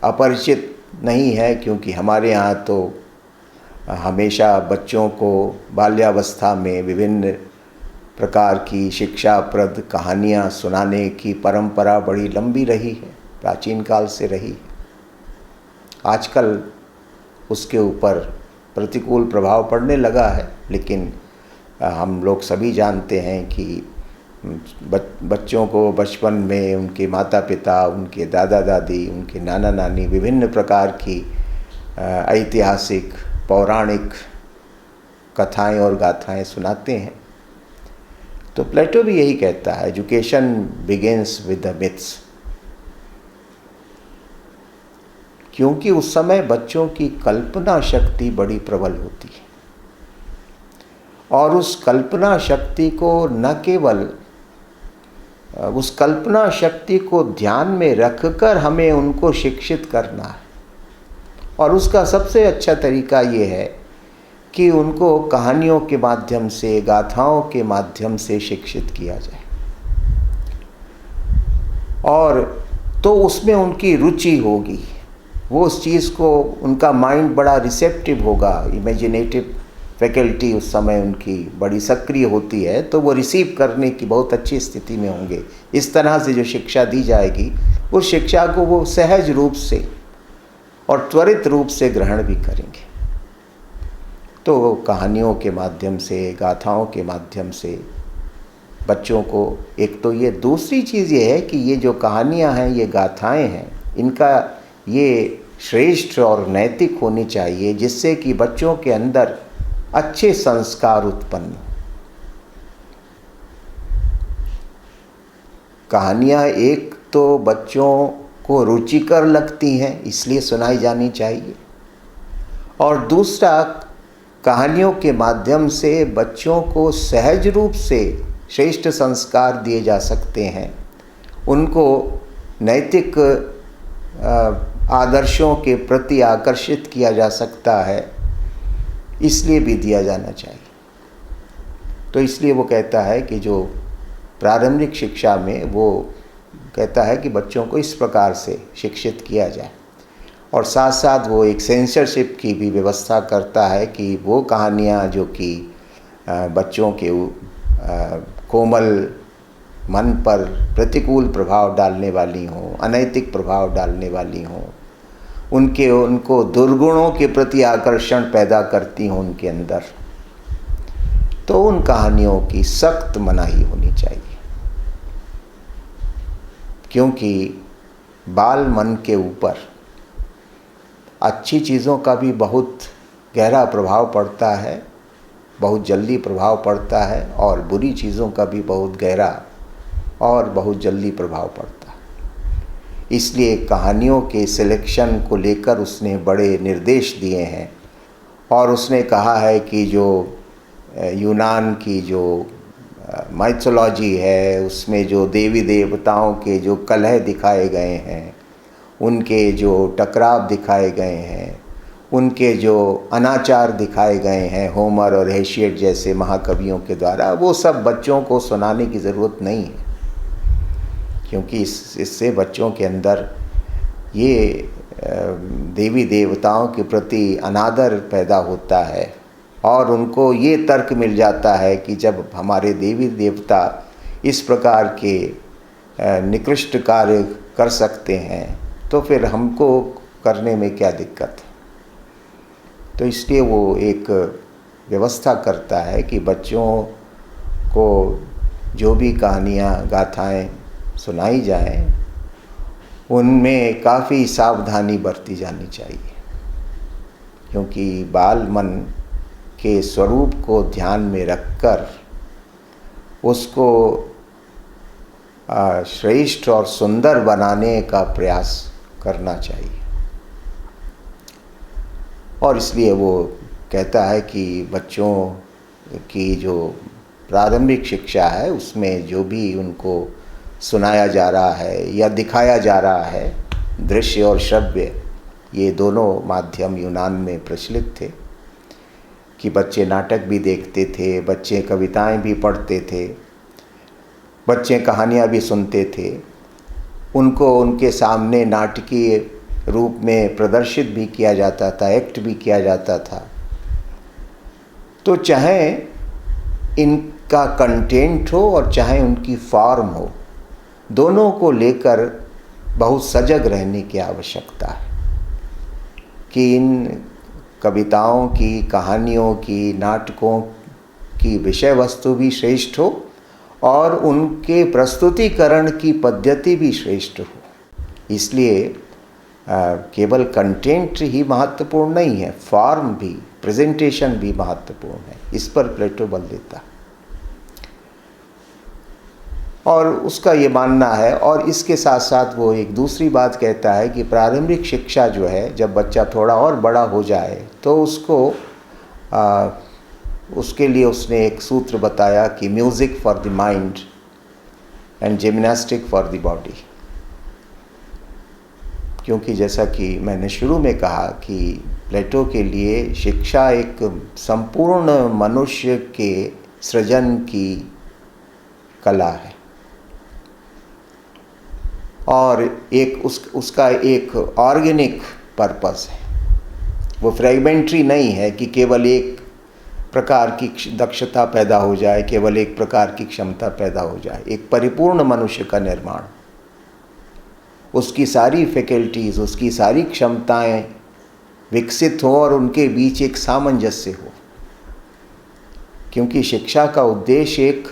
अपरिचित नहीं है, क्योंकि हमारे यहाँ तो हमेशा बच्चों को बाल्यावस्था में विभिन्न प्रकार की शिक्षाप्रद कहानियाँ सुनाने की परंपरा बड़ी लंबी रही है, प्राचीन काल से रही है। आजकल उसके ऊपर प्रतिकूल प्रभाव पड़ने लगा है, लेकिन हम लोग सभी जानते हैं कि बच्चों को बचपन में उनके माता पिता, उनके दादा दादी, उनके नाना नानी विभिन्न प्रकार की ऐतिहासिक पौराणिक कथाएं और गाथाएं सुनाते हैं। तो प्लेटो भी यही कहता है, education begins with the myths, क्योंकि उस समय बच्चों की कल्पना शक्ति बड़ी प्रबल होती है। और उस कल्पना शक्ति को न केवल उस कल्पना शक्ति को ध्यान में रखकर हमें उनको शिक्षित करना है, और उसका सबसे अच्छा तरीका ये है कि उनको कहानियों के माध्यम से, गाथाओं के माध्यम से शिक्षित किया जाए। और तो उसमें उनकी रुचि होगी, वो उस चीज़ को, उनका माइंड बड़ा रिसेप्टिव होगा, इमेजिनेटिव फैकल्टी उस समय उनकी बड़ी सक्रिय होती है, तो वो रिसीव करने की बहुत अच्छी स्थिति में होंगे। इस तरह से जो शिक्षा दी जाएगी, उस शिक्षा को वो सहज रूप से और त्वरित रूप से ग्रहण भी करेंगे। तो कहानियों के माध्यम से, गाथाओं के माध्यम से बच्चों को, एक तो ये, दूसरी चीज़ ये है कि ये जो कहानियाँ हैं, ये गाथाएं हैं, इनका ये श्रेष्ठ और नैतिक होनी चाहिए, जिससे कि बच्चों के अंदर अच्छे संस्कार उत्पन्न हो। कहानियाँ एक तो बच्चों को रुचिकर लगती हैं, इसलिए सुनाई जानी चाहिए, और दूसरा, कहानियों के माध्यम से बच्चों को सहज रूप से श्रेष्ठ संस्कार दिए जा सकते हैं, उनको नैतिक आदर्शों के प्रति आकर्षित किया जा सकता है, इसलिए भी दिया जाना चाहिए। तो इसलिए वो कहता है कि जो प्रारंभिक शिक्षा में, वो कहता है कि बच्चों को इस प्रकार से शिक्षित किया जाए, और साथ साथ वो एक सेंसरशिप की भी व्यवस्था करता है कि वो कहानियाँ जो कि बच्चों के कोमल मन पर प्रतिकूल प्रभाव डालने वाली हों, अनैतिक प्रभाव डालने वाली हों, उनको दुर्गुणों के प्रति आकर्षण पैदा करती हों उनके अंदर, तो उन कहानियों की सख्त मनाही होनी चाहिए, क्योंकि बाल मन के ऊपर अच्छी चीज़ों का भी बहुत गहरा प्रभाव पड़ता है, बहुत जल्दी प्रभाव पड़ता है, और बुरी चीज़ों का भी बहुत गहरा और बहुत जल्दी प्रभाव पड़ता है। इसलिए कहानियों के सिलेक्शन को लेकर उसने बड़े निर्देश दिए हैं, और उसने कहा है कि जो यूनान की जो माइथोलॉजी है, उसमें जो देवी देवताओं के जो कलह दिखाए गए हैं, उनके जो टकराव दिखाए गए हैं, उनके जो अनाचार दिखाए गए हैं होमर और हेशियड जैसे महाकवियों के द्वारा, वो सब बच्चों को सुनाने की ज़रूरत नहीं है, क्योंकि इससे बच्चों के अंदर ये देवी देवताओं के प्रति अनादर पैदा होता है, और उनको ये तर्क मिल जाता है कि जब हमारे देवी देवता इस प्रकार के निकृष्ट कार्य कर सकते हैं तो फिर हमको करने में क्या दिक्कत है। तो इसलिए वो एक व्यवस्था करता है कि बच्चों को जो भी कहानियाँ गाथाएँ सुनाई जाएं, उनमें काफ़ी सावधानी बरती जानी चाहिए, क्योंकि बाल मन के स्वरूप को ध्यान में रखकर उसको श्रेष्ठ और सुंदर बनाने का प्रयास करना चाहिए। और इसलिए वो कहता है कि बच्चों की जो प्रारंभिक शिक्षा है उसमें जो भी उनको सुनाया जा रहा है या दिखाया जा रहा है, दृश्य और श्रव्य, ये दोनों माध्यम यूनान में प्रचलित थे, कि बच्चे नाटक भी देखते थे, बच्चे कविताएं भी पढ़ते थे, बच्चे कहानियाँ भी सुनते थे, उनको उनके सामने नाटकीय रूप में प्रदर्शित भी किया जाता था, एक्ट भी किया जाता था। तो चाहे इनका कंटेंट हो और चाहे उनकी फॉर्म हो, दोनों को लेकर बहुत सजग रहने की आवश्यकता है कि इन कविताओं की, कहानियों की, नाटकों की विषय वस्तु भी श्रेष्ठ हो और उनके प्रस्तुतिकरण की पद्धति भी श्रेष्ठ हो। इसलिए केवल कंटेंट ही महत्वपूर्ण नहीं है, फॉर्म भी, प्रेजेंटेशन भी महत्वपूर्ण है। इस पर प्लेटो बल देता है और उसका ये मानना है। और इसके साथ साथ वो एक दूसरी बात कहता है कि प्रारंभिक शिक्षा जो है, जब बच्चा थोड़ा और बड़ा हो जाए तो उसको उसके लिए उसने एक सूत्र बताया कि music for the mind and gymnastic for the body. क्योंकि जैसा कि मैंने शुरू में कहा कि प्लेटो के लिए शिक्षा एक संपूर्ण मनुष्य के सृजन की कला है, और एक उसका एक ऑर्गेनिक पर्पस है। वो फ्रेगमेंट्री नहीं है कि केवल एक प्रकार की दक्षता पैदा हो जाए, केवल एक प्रकार की क्षमता पैदा हो जाए। एक परिपूर्ण मनुष्य का निर्माण, उसकी सारी फैकल्टीज़, उसकी सारी क्षमताएं विकसित हो और उनके बीच एक सामंजस्य हो, क्योंकि शिक्षा का उद्देश्य एक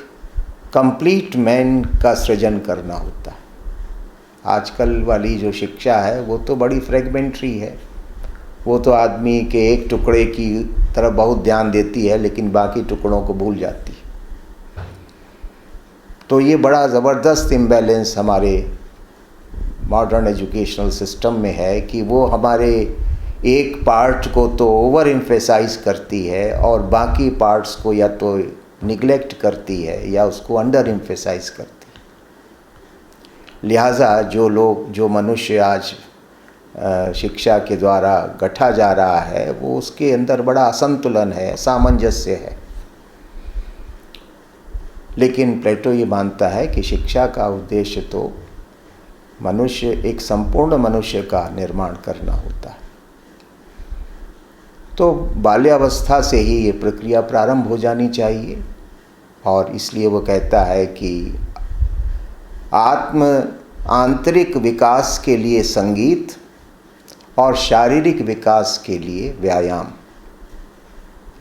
कंप्लीट मैन का सृजन करना होता है। आजकल वाली जो शिक्षा है वो तो बड़ी फ्रेगमेंट्री है, वो तो आदमी के एक टुकड़े की तरफ बहुत ध्यान देती है लेकिन बाकी टुकड़ों को भूल जाती है। तो ये बड़ा ज़बरदस्त इम्बैलेंस हमारे मॉडर्न एजुकेशनल सिस्टम में है कि वो हमारे एक पार्ट को तो ओवर एम्फेसाइज करती है और बाकी पार्ट्स को या तो निगलेक्ट करती है या उसको अंडर एम्फेसाइज करती है। लिहाजा जो मनुष्य आज शिक्षा के द्वारा गढ़ा जा रहा है, वो उसके अंदर बड़ा असंतुलन है, सामंजस्य है। लेकिन प्लेटो ये मानता है कि शिक्षा का उद्देश्य तो मनुष्य, एक संपूर्ण मनुष्य का निर्माण करना होता है। तो बाल्यावस्था से ही ये प्रक्रिया प्रारंभ हो जानी चाहिए। और इसलिए वो कहता है कि आंतरिक विकास के लिए संगीत और शारीरिक विकास के लिए व्यायाम,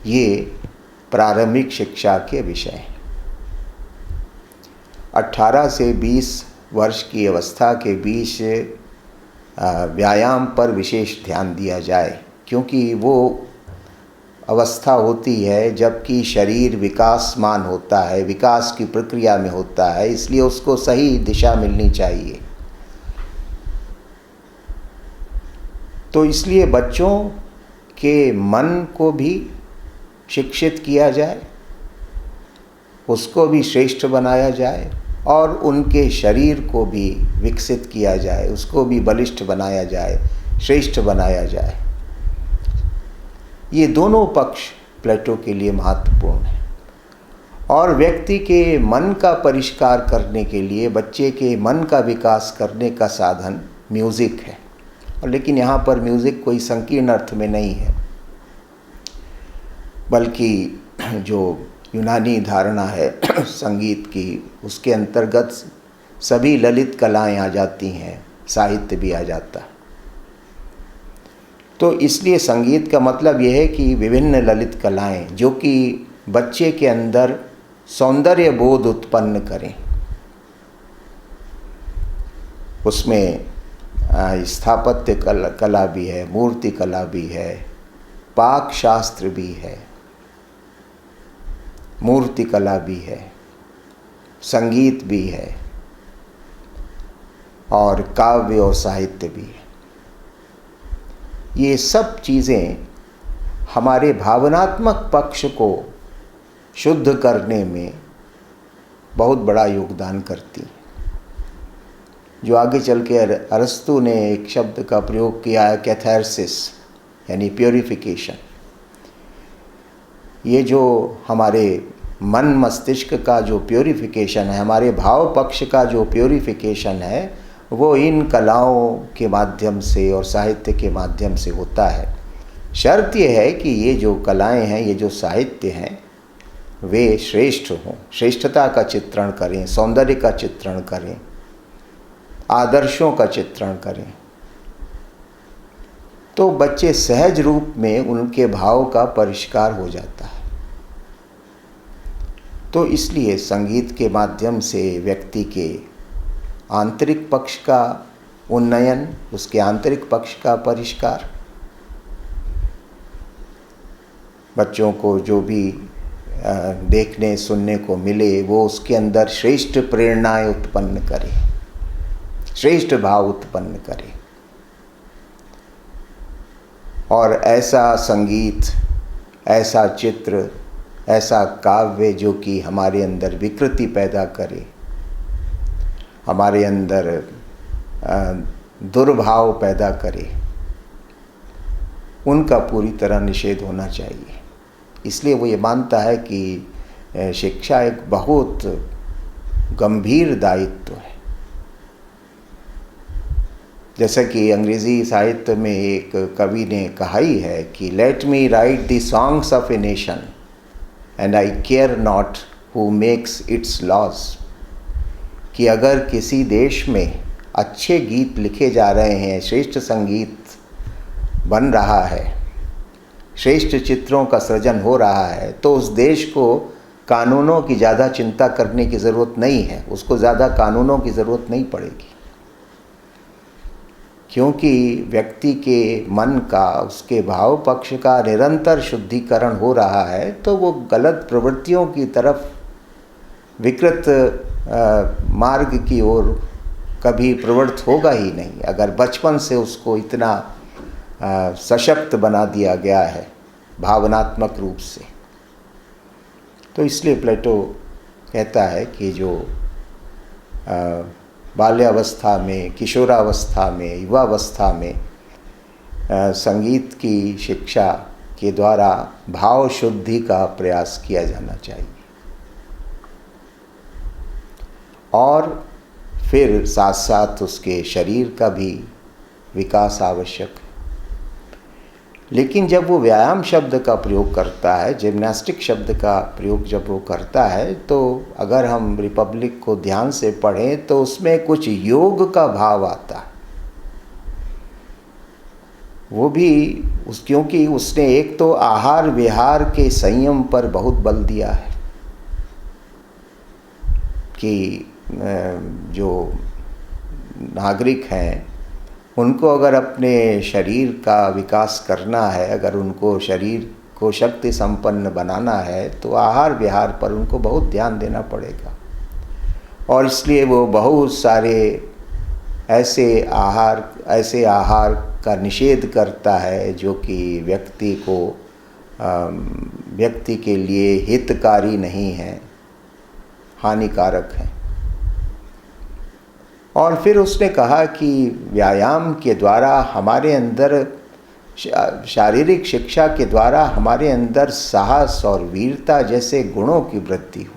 ये प्रारंभिक शिक्षा के विषय। 18 से 20 वर्ष की अवस्था के बीच व्यायाम पर विशेष ध्यान दिया जाए, क्योंकि वो अवस्था होती है जबकि शरीर विकासमान होता है, विकास की प्रक्रिया में होता है, इसलिए उसको सही दिशा मिलनी चाहिए। तो इसलिए बच्चों के मन को भी शिक्षित किया जाए, उसको भी श्रेष्ठ बनाया जाए, और उनके शरीर को भी विकसित किया जाए, उसको भी बलिष्ठ बनाया जाए, श्रेष्ठ बनाया जाए। ये दोनों पक्ष प्लेटो के लिए महत्वपूर्ण है। और व्यक्ति के मन का परिष्कार करने के लिए, बच्चे के मन का विकास करने का साधन म्यूज़िक है। और लेकिन यहाँ पर म्यूज़िक कोई संकीर्ण अर्थ में नहीं है, बल्कि जो यूनानी धारणा है संगीत की, उसके अंतर्गत सभी ललित कलाएं आ जाती हैं, साहित्य भी आ जाता है। तो इसलिए संगीत का मतलब यह है कि विभिन्न ललित कलाएं जो कि बच्चे के अंदर सौंदर्य बोध उत्पन्न करें। उसमें स्थापत्य कला भी है, मूर्ति कला भी है, पाक शास्त्र भी है, मूर्ति कला भी है, संगीत भी है, और काव्य और साहित्य भी है। ये सब चीज़ें हमारे भावनात्मक पक्ष को शुद्ध करने में बहुत बड़ा योगदान करती हैं। जो आगे चल के अरस्तु ने एक शब्द का प्रयोग किया है, कैथारसिस, यानी प्योरिफिकेशन। ये जो हमारे मन मस्तिष्क का जो प्योरिफिकेशन है, हमारे भाव पक्ष का जो प्योरिफिकेशन है, वो इन कलाओं के माध्यम से और साहित्य के माध्यम से होता है। शर्त ये है कि ये जो कलाएं हैं, ये जो साहित्य हैं, वे श्रेष्ठ हों, श्रेष्ठता का चित्रण करें, सौंदर्य का चित्रण करें, आदर्शों का चित्रण करें। तो बच्चे सहज रूप में उनके भाव का परिष्कार हो जाता है। तो इसलिए संगीत के माध्यम से व्यक्ति के आंतरिक पक्ष का उन्नयन, उसके आंतरिक पक्ष का परिष्कार, बच्चों को जो भी देखने सुनने को मिले वो उसके अंदर श्रेष्ठ प्रेरणाएं उत्पन्न करे, श्रेष्ठ भाव उत्पन्न करे। और ऐसा संगीत, ऐसा चित्र, ऐसा काव्य जो कि हमारे अंदर विकृति पैदा करे, हमारे अंदर दुर्भाव पैदा करे, उनका पूरी तरह निषेध होना चाहिए। इसलिए वो ये मानता है कि शिक्षा एक बहुत गंभीर दायित्व है। जैसा कि अंग्रेज़ी साहित्य में एक कवि ने कहा ही है कि let me write the songs of a nation and I care not who makes its laws. कि अगर किसी देश में अच्छे गीत लिखे जा रहे हैं, श्रेष्ठ संगीत बन रहा है, श्रेष्ठ चित्रों का सृजन हो रहा है, तो उस देश को कानूनों की ज़्यादा चिंता करने की ज़रूरत नहीं है, उसको ज़्यादा कानूनों की ज़रूरत नहीं पड़ेगी। क्योंकि व्यक्ति के मन का, उसके भाव पक्ष का निरंतर शुद्धिकरण हो रहा है, तो वो गलत प्रवृत्तियों की तरफ, विकृत मार्ग की ओर कभी प्रवृत्त होगा ही नहीं, अगर बचपन से उसको इतना सशक्त बना दिया गया है भावनात्मक रूप से। तो इसलिए प्लेटो कहता है कि जो बाल्यावस्था में, किशोरावस्था में, युवावस्था में संगीत की शिक्षा के द्वारा भाव शुद्धि का प्रयास किया जाना चाहिए। और फिर साथ साथ उसके शरीर का भी विकास आवश्यक है। लेकिन जब वो व्यायाम शब्द का प्रयोग करता है, जिम्नास्टिक शब्द का प्रयोग जब वो करता है, तो अगर हम रिपब्लिक को ध्यान से पढ़ें तो उसमें कुछ योग का भाव आता है। वो भी क्योंकि उसने एक तो आहार विहार के संयम पर बहुत बल दिया है कि जो नागरिक हैं उनको अगर अपने शरीर का विकास करना है, अगर उनको शरीर को शक्ति संपन्न बनाना है, तो आहार विहार पर उनको बहुत ध्यान देना पड़ेगा। और इसलिए वो बहुत सारे ऐसे आहार का निषेध करता है जो कि व्यक्ति के लिए हितकारी नहीं है, हानिकारक है। और फिर उसने कहा कि व्यायाम के द्वारा हमारे अंदर, शारीरिक शिक्षा के द्वारा हमारे अंदर साहस और वीरता जैसे गुणों की वृद्धि हो।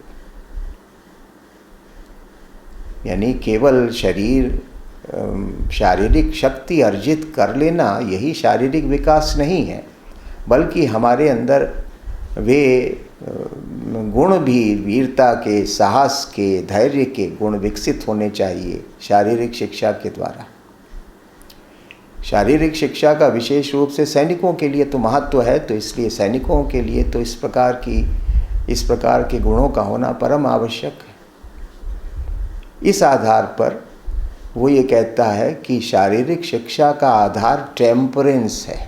यानी केवल शारीरिक शक्ति अर्जित कर लेना यही शारीरिक विकास नहीं है, बल्कि हमारे अंदर वे गुण भी, वीरता के, साहस के, धैर्य के गुण विकसित होने चाहिए शारीरिक शिक्षा के द्वारा। शारीरिक शिक्षा का विशेष रूप से सैनिकों के लिए तो महत्व है, तो इसलिए सैनिकों के लिए तो इस प्रकार के गुणों का होना परम आवश्यक है। इस आधार पर वो ये कहता है कि शारीरिक शिक्षा का आधार टेम्परेंस है,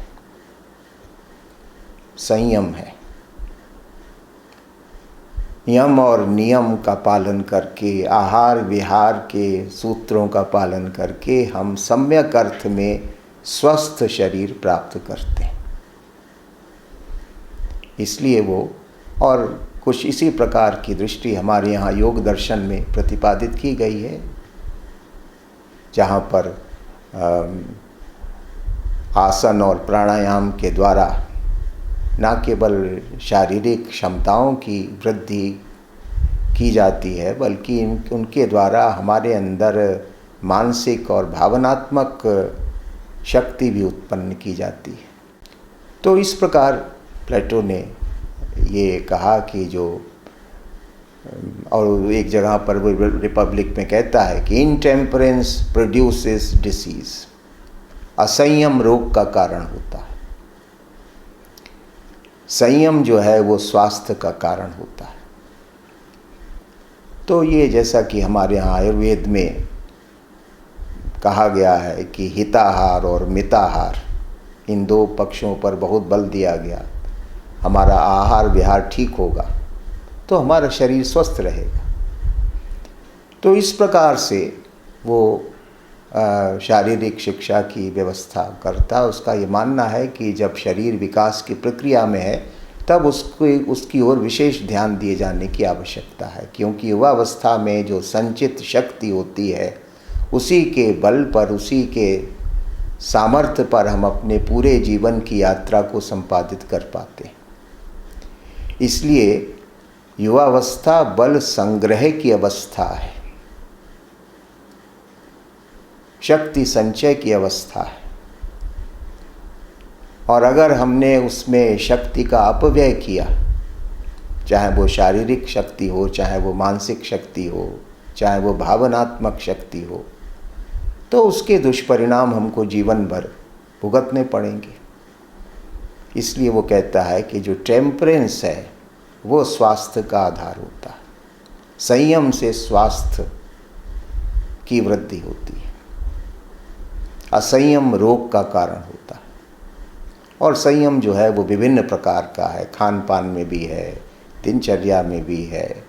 संयम है। यम और नियम का पालन करके, आहार विहार के सूत्रों का पालन करके हम सम्यक अर्थ में स्वस्थ शरीर प्राप्त करते हैं। इसलिए वो, और कुछ इसी प्रकार की दृष्टि हमारे यहाँ योग दर्शन में प्रतिपादित की गई है, जहाँ पर आसन और प्राणायाम के द्वारा न केवल शारीरिक क्षमताओं की वृद्धि की जाती है, बल्कि उनके द्वारा हमारे अंदर मानसिक और भावनात्मक शक्ति भी उत्पन्न की जाती है। तो इस प्रकार प्लेटो ने ये कहा कि और एक जगह पर वो रिपब्लिक में कहता है कि इनटेम्परेंस प्रोड्यूसेस डिसीज, असंयम रोग का कारण होता है। संयम जो है वो स्वास्थ्य का कारण होता है। तो ये जैसा कि हमारे यहाँ आयुर्वेद में कहा गया है कि हिताहार और मिताहार, इन दो पक्षों पर बहुत बल दिया गया। हमारा आहार विहार ठीक होगा तो हमारा शरीर स्वस्थ रहेगा। तो इस प्रकार से वो शारीरिक शिक्षा की व्यवस्था करता। उसका ये मानना है कि जब शरीर विकास की प्रक्रिया में है तब उसकी ओर विशेष ध्यान दिए जाने की आवश्यकता है, क्योंकि युवावस्था में जो संचित शक्ति होती है उसी के बल पर, उसी के सामर्थ्य पर हम अपने पूरे जीवन की यात्रा को संपादित कर पाते हैं। इसलिए युवावस्था बल संग्रह की अवस्था है, शक्ति संचय की अवस्था है। और अगर हमने उसमें शक्ति का अपव्यय किया, चाहे वो शारीरिक शक्ति हो, चाहे वो मानसिक शक्ति हो, चाहे वो भावनात्मक शक्ति हो, तो उसके दुष्परिणाम हमको जीवन भर भुगतने पड़ेंगे। इसलिए वो कहता है कि जो टेम्परेंस है वो स्वास्थ्य का आधार होता है। संयम से स्वास्थ्य की वृद्धि होती है, असंयम रोग का कारण होता है। और संयम जो है वो विभिन्न प्रकार का है, खान पान में भी है, दिनचर्या में भी है,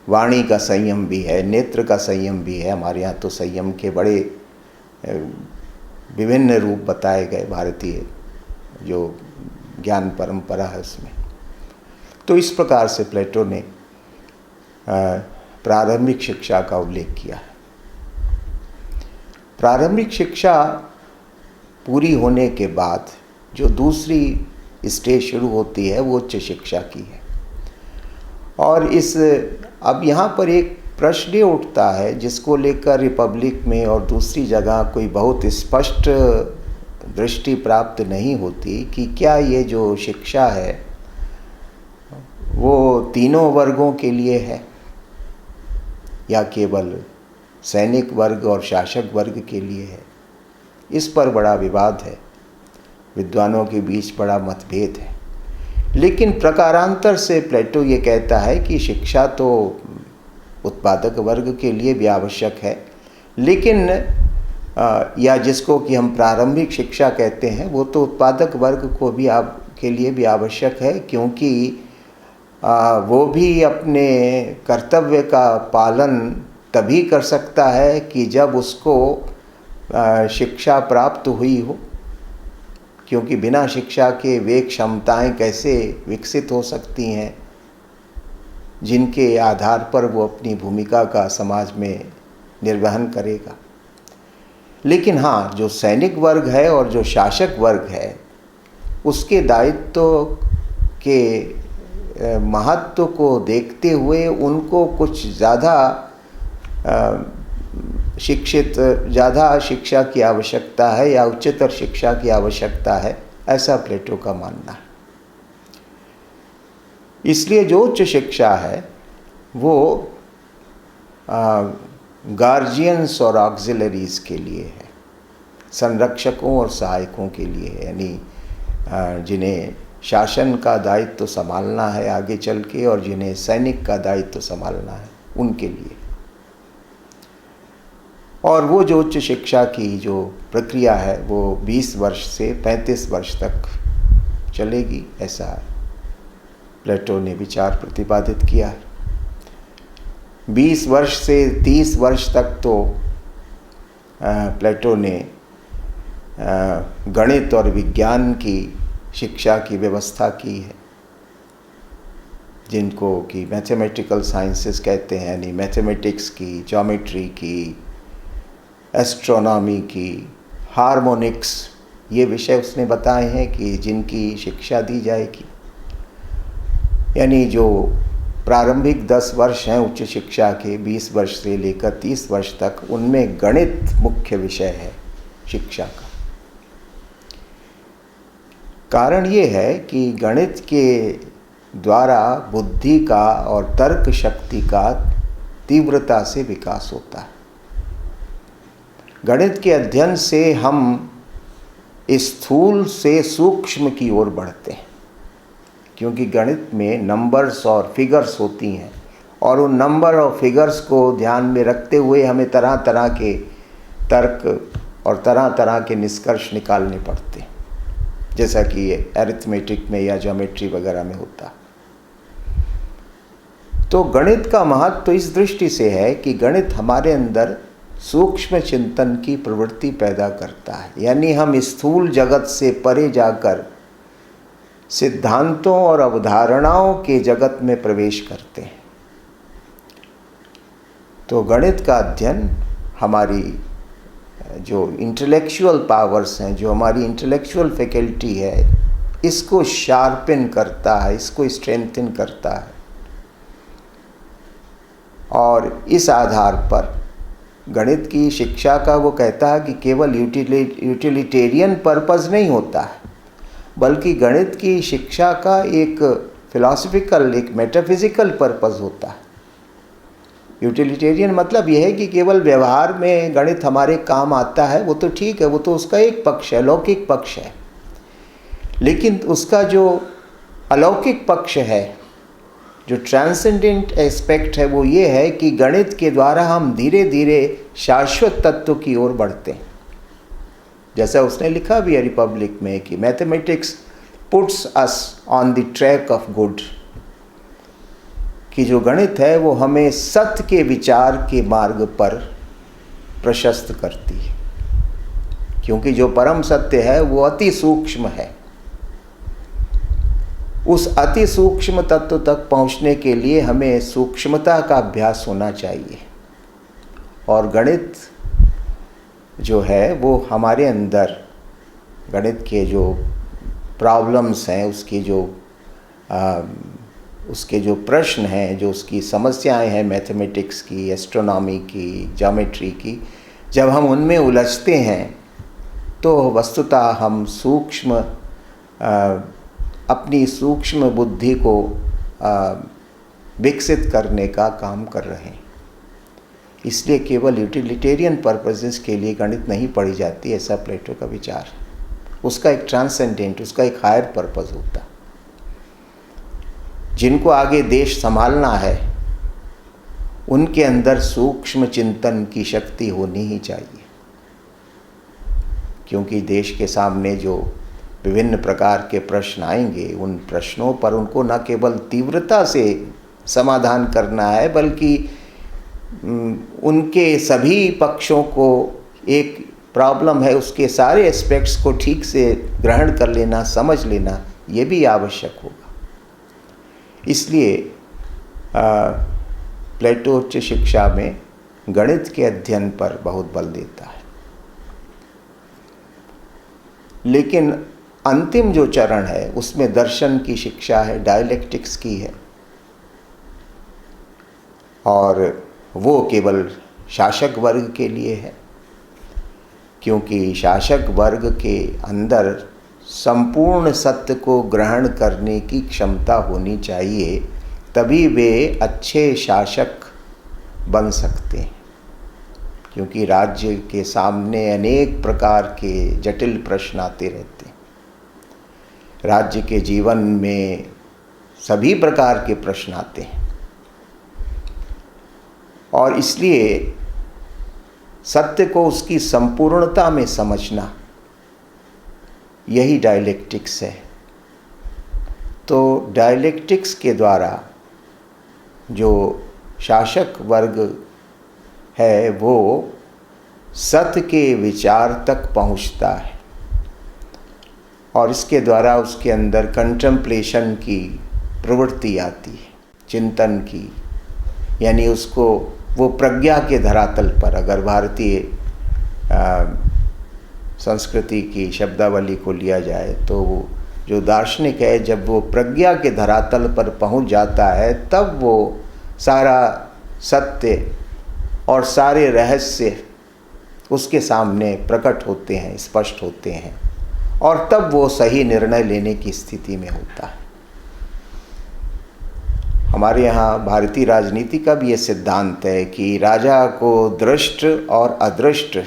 वाणी का संयम भी है, नेत्र का संयम भी है। हमारे यहाँ तो संयम के बड़े विभिन्न रूप बताए गए, भारतीय जो ज्ञान परंपरा है उसमें। तो इस प्रकार से प्लेटो ने प्रारंभिक शिक्षा का उल्लेख किया है। प्रारंभिक शिक्षा पूरी होने के बाद जो दूसरी स्टेज शुरू होती है वो उच्च शिक्षा की है। और अब यहाँ पर एक प्रश्न ये उठता है जिसको लेकर रिपब्लिक में और दूसरी जगह कोई बहुत स्पष्ट दृष्टि प्राप्त नहीं होती कि क्या ये जो शिक्षा है वो तीनों वर्गों के लिए है या केवल सैनिक वर्ग और शासक वर्ग के लिए है। इस पर बड़ा विवाद है। विद्वानों के बीच बड़ा मतभेद है। लेकिन प्रकारांतर से प्लेटो ये कहता है कि शिक्षा तो उत्पादक वर्ग के लिए भी आवश्यक है, लेकिन या जिसको कि हम प्रारंभिक शिक्षा कहते हैं, वो तो उत्पादक वर्ग को भी के लिए भी आवश्यक है, क्योंकि वो भी अपने कर्तव्य का पालन तभी कर सकता है कि जब उसको शिक्षा प्राप्त हुई हो, क्योंकि बिना शिक्षा के वे क्षमताएं कैसे विकसित हो सकती हैं जिनके आधार पर वो अपनी भूमिका का समाज में निर्वहन करेगा। लेकिन हाँ, जो सैनिक वर्ग है और जो शासक वर्ग है, उसके दायित्व के महत्व को देखते हुए उनको कुछ ज़्यादा ज़्यादा शिक्षा की आवश्यकता है या उच्चतर शिक्षा की आवश्यकता है, ऐसा प्लेटो का मानना है। इसलिए जो उच्च शिक्षा है वो गार्जियंस और ऑक्सिलरीज के लिए है, संरक्षकों और सहायकों के लिए है, यानी जिन्हें शासन का दायित्व संभालना है आगे चल के और जिन्हें सैनिक का दायित्व संभालना है उनके लिए। और वो जो उच्च शिक्षा की जो प्रक्रिया है वो 20 वर्ष से 35 वर्ष तक चलेगी, ऐसा प्लेटो ने विचार प्रतिपादित किया है। 20 वर्ष से 30 वर्ष तक तो प्लेटो ने गणित और विज्ञान की शिक्षा की व्यवस्था की है, जिनको कि मैथमेटिकल साइंसेस कहते हैं, यानी मैथमेटिक्स की, ज्योमेट्री की, एस्ट्रोनॉमी की, हार्मोनिक्स, ये विषय उसने बताए हैं कि जिनकी शिक्षा दी जाएगी। यानी जो प्रारंभिक 10 वर्ष हैं उच्च शिक्षा के, 20 वर्ष से लेकर 30 वर्ष तक, उनमें गणित मुख्य विषय है शिक्षा का। कारण ये है कि गणित के द्वारा बुद्धि का और तर्क शक्ति का तीव्रता से विकास होता है। गणित के अध्ययन से हम स्थूल से सूक्ष्म की ओर बढ़ते हैं, क्योंकि गणित में नंबर्स और फिगर्स होती हैं और उन नंबर और फिगर्स को ध्यान में रखते हुए हमें तरह तरह के तर्क और तरह तरह के निष्कर्ष निकालने पड़ते हैं, जैसा कि अरिथमेटिक में या ज्योमेट्री वगैरह में होता। तो गणित का महत्व तो इस दृष्टि से है कि गणित हमारे अंदर सूक्ष्म चिंतन की प्रवृत्ति पैदा करता है, यानी हम स्थूल जगत से परे जाकर सिद्धांतों और अवधारणाओं के जगत में प्रवेश करते हैं। तो गणित का अध्ययन हमारी जो इंटेलेक्चुअल पावर्स हैं, जो हमारी इंटेलेक्चुअल फैकल्टी है, इसको शार्पन करता है, इसको स्ट्रेंथन करता है। और इस आधार पर गणित की शिक्षा का वो कहता है कि केवल यूटिलिटेरियन पर्पस नहीं होता है, बल्कि गणित की शिक्षा का एक फिलॉसफिकल, एक मेटाफिजिकल पर्पस होता है। यूटिलिटेरियन मतलब यह है कि केवल व्यवहार में गणित हमारे काम आता है, वो तो ठीक है, वो तो उसका एक पक्ष है, लौकिक पक्ष है। लेकिन उसका जो अलौकिक पक्ष है, जो ट्रांसेंडेंट एस्पेक्ट है, वो ये है कि गणित के द्वारा हम धीरे धीरे शाश्वत तत्व की ओर बढ़ते हैं। जैसा उसने लिखा भी है रिपब्लिक में कि mathematics puts us on the track of good, कि जो गणित है वो हमें सत्य के विचार के मार्ग पर प्रशस्त करती है, क्योंकि जो परम सत्य है वो अति सूक्ष्म है। उस अति सूक्ष्म तत्व तक पहुंचने के लिए हमें सूक्ष्मता का अभ्यास होना चाहिए। और गणित जो है वो हमारे अंदर गणित के जो प्रॉब्लम्स हैं, उसके जो प्रश्न हैं, जो उसकी समस्याएं हैं मैथमेटिक्स की, एस्ट्रोनॉमी की, ज्योमेट्री की, जब हम उनमें उलझते हैं तो वस्तुतः हम अपनी सूक्ष्म बुद्धि को विकसित करने का काम कर रहे हैं। इसलिए केवल यूटिलिटेरियन पर्पसेस के लिए गणित नहीं पढ़ी जाती, ऐसा प्लेटो का विचार है। उसका एक ट्रांसेंडेंट, उसका एक हायर पर्पस होता। जिनको आगे देश संभालना है उनके अंदर सूक्ष्म चिंतन की शक्ति होनी ही चाहिए, क्योंकि देश के सामने जो विभिन्न प्रकार के प्रश्न आएंगे उन प्रश्नों पर उनको न केवल तीव्रता से समाधान करना है, बल्कि उनके सभी पक्षों को, एक प्रॉब्लम है उसके सारे एस्पेक्ट्स को ठीक से ग्रहण कर लेना, समझ लेना, ये भी आवश्यक होगा। इसलिए प्लेटो उच्च शिक्षा में गणित के अध्ययन पर बहुत बल देता है। लेकिन अंतिम जो चरण है उसमें दर्शन की शिक्षा है, डायलेक्टिक्स की है, और वो केवल शासक वर्ग के लिए है, क्योंकि शासक वर्ग के अंदर संपूर्ण सत्य को ग्रहण करने की क्षमता होनी चाहिए, तभी वे अच्छे शासक बन सकते हैं। क्योंकि राज्य के सामने अनेक प्रकार के जटिल प्रश्न आते रहते हैं। राज्य के जीवन में सभी प्रकार के प्रश्न आते हैं, और इसलिए सत्य को उसकी संपूर्णता में समझना, यही डायलेक्टिक्स है। तो डायलेक्टिक्स के द्वारा जो शासक वर्ग है वो सत्य के विचार तक पहुंचता है, और इसके द्वारा उसके अंदर कंटेम्पलेशन की प्रवृत्ति आती है, चिंतन की, यानी उसको वो प्रज्ञा के धरातल पर, अगर भारतीय संस्कृति की शब्दावली को लिया जाए तो वो जो दार्शनिक है, जब वो प्रज्ञा के धरातल पर पहुंच जाता है तब वो सारा सत्य और सारे रहस्य उसके सामने प्रकट होते हैं, स्पष्ट होते हैं, और तब वो सही निर्णय लेने की स्थिति में होता है। हमारे यहाँ भारतीय राजनीति का भी ये सिद्धांत है कि राजा को दृष्ट और अदृष्ट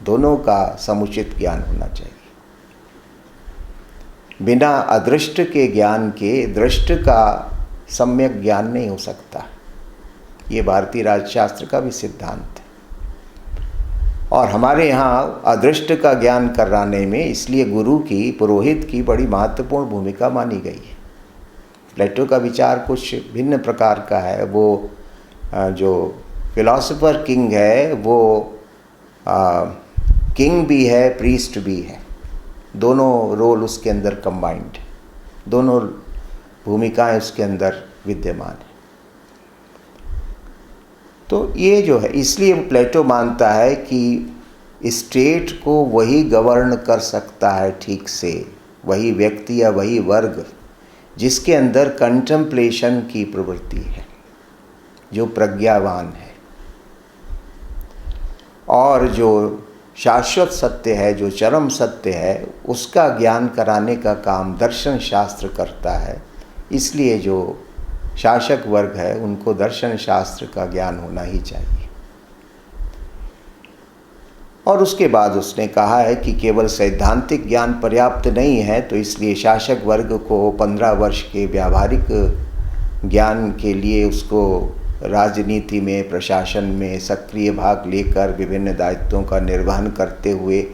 दोनों का समुचित ज्ञान होना चाहिए। बिना अदृष्ट के ज्ञान के दृष्ट का सम्यक ज्ञान नहीं हो सकता। ये भारतीय राजशास्त्र का भी सिद्धांत है, और हमारे यहाँ अदृष्ट का ज्ञान कराने में इसलिए गुरु की, पुरोहित की बड़ी महत्वपूर्ण भूमिका मानी गई है। प्लेटो का विचार कुछ भिन्न प्रकार का है। वो जो फिलॉसफर किंग है वो किंग भी है, प्रीस्ट भी है, दोनों रोल उसके अंदर कंबाइंड है, दोनों भूमिकाएं उसके अंदर विद्यमान है। तो ये जो है, इसलिए प्लेटो मानता है कि स्टेट को वही गवर्न कर सकता है ठीक से, वही व्यक्ति या वही वर्ग जिसके अंदर कंटेम्पलेशन की प्रवृत्ति है, जो प्रज्ञावान है, और जो शाश्वत सत्य है, जो चरम सत्य है, उसका ज्ञान कराने का काम दर्शन शास्त्र करता है। इसलिए जो शासक वर्ग है उनको दर्शन शास्त्र का ज्ञान होना ही चाहिए। और उसके बाद उसने कहा है कि केवल सैद्धांतिक ज्ञान पर्याप्त नहीं है, तो इसलिए शासक वर्ग को 15 वर्ष के व्यावहारिक ज्ञान के लिए उसको राजनीति में, प्रशासन में सक्रिय भाग लेकर विभिन्न दायित्वों का निर्वहन करते हुए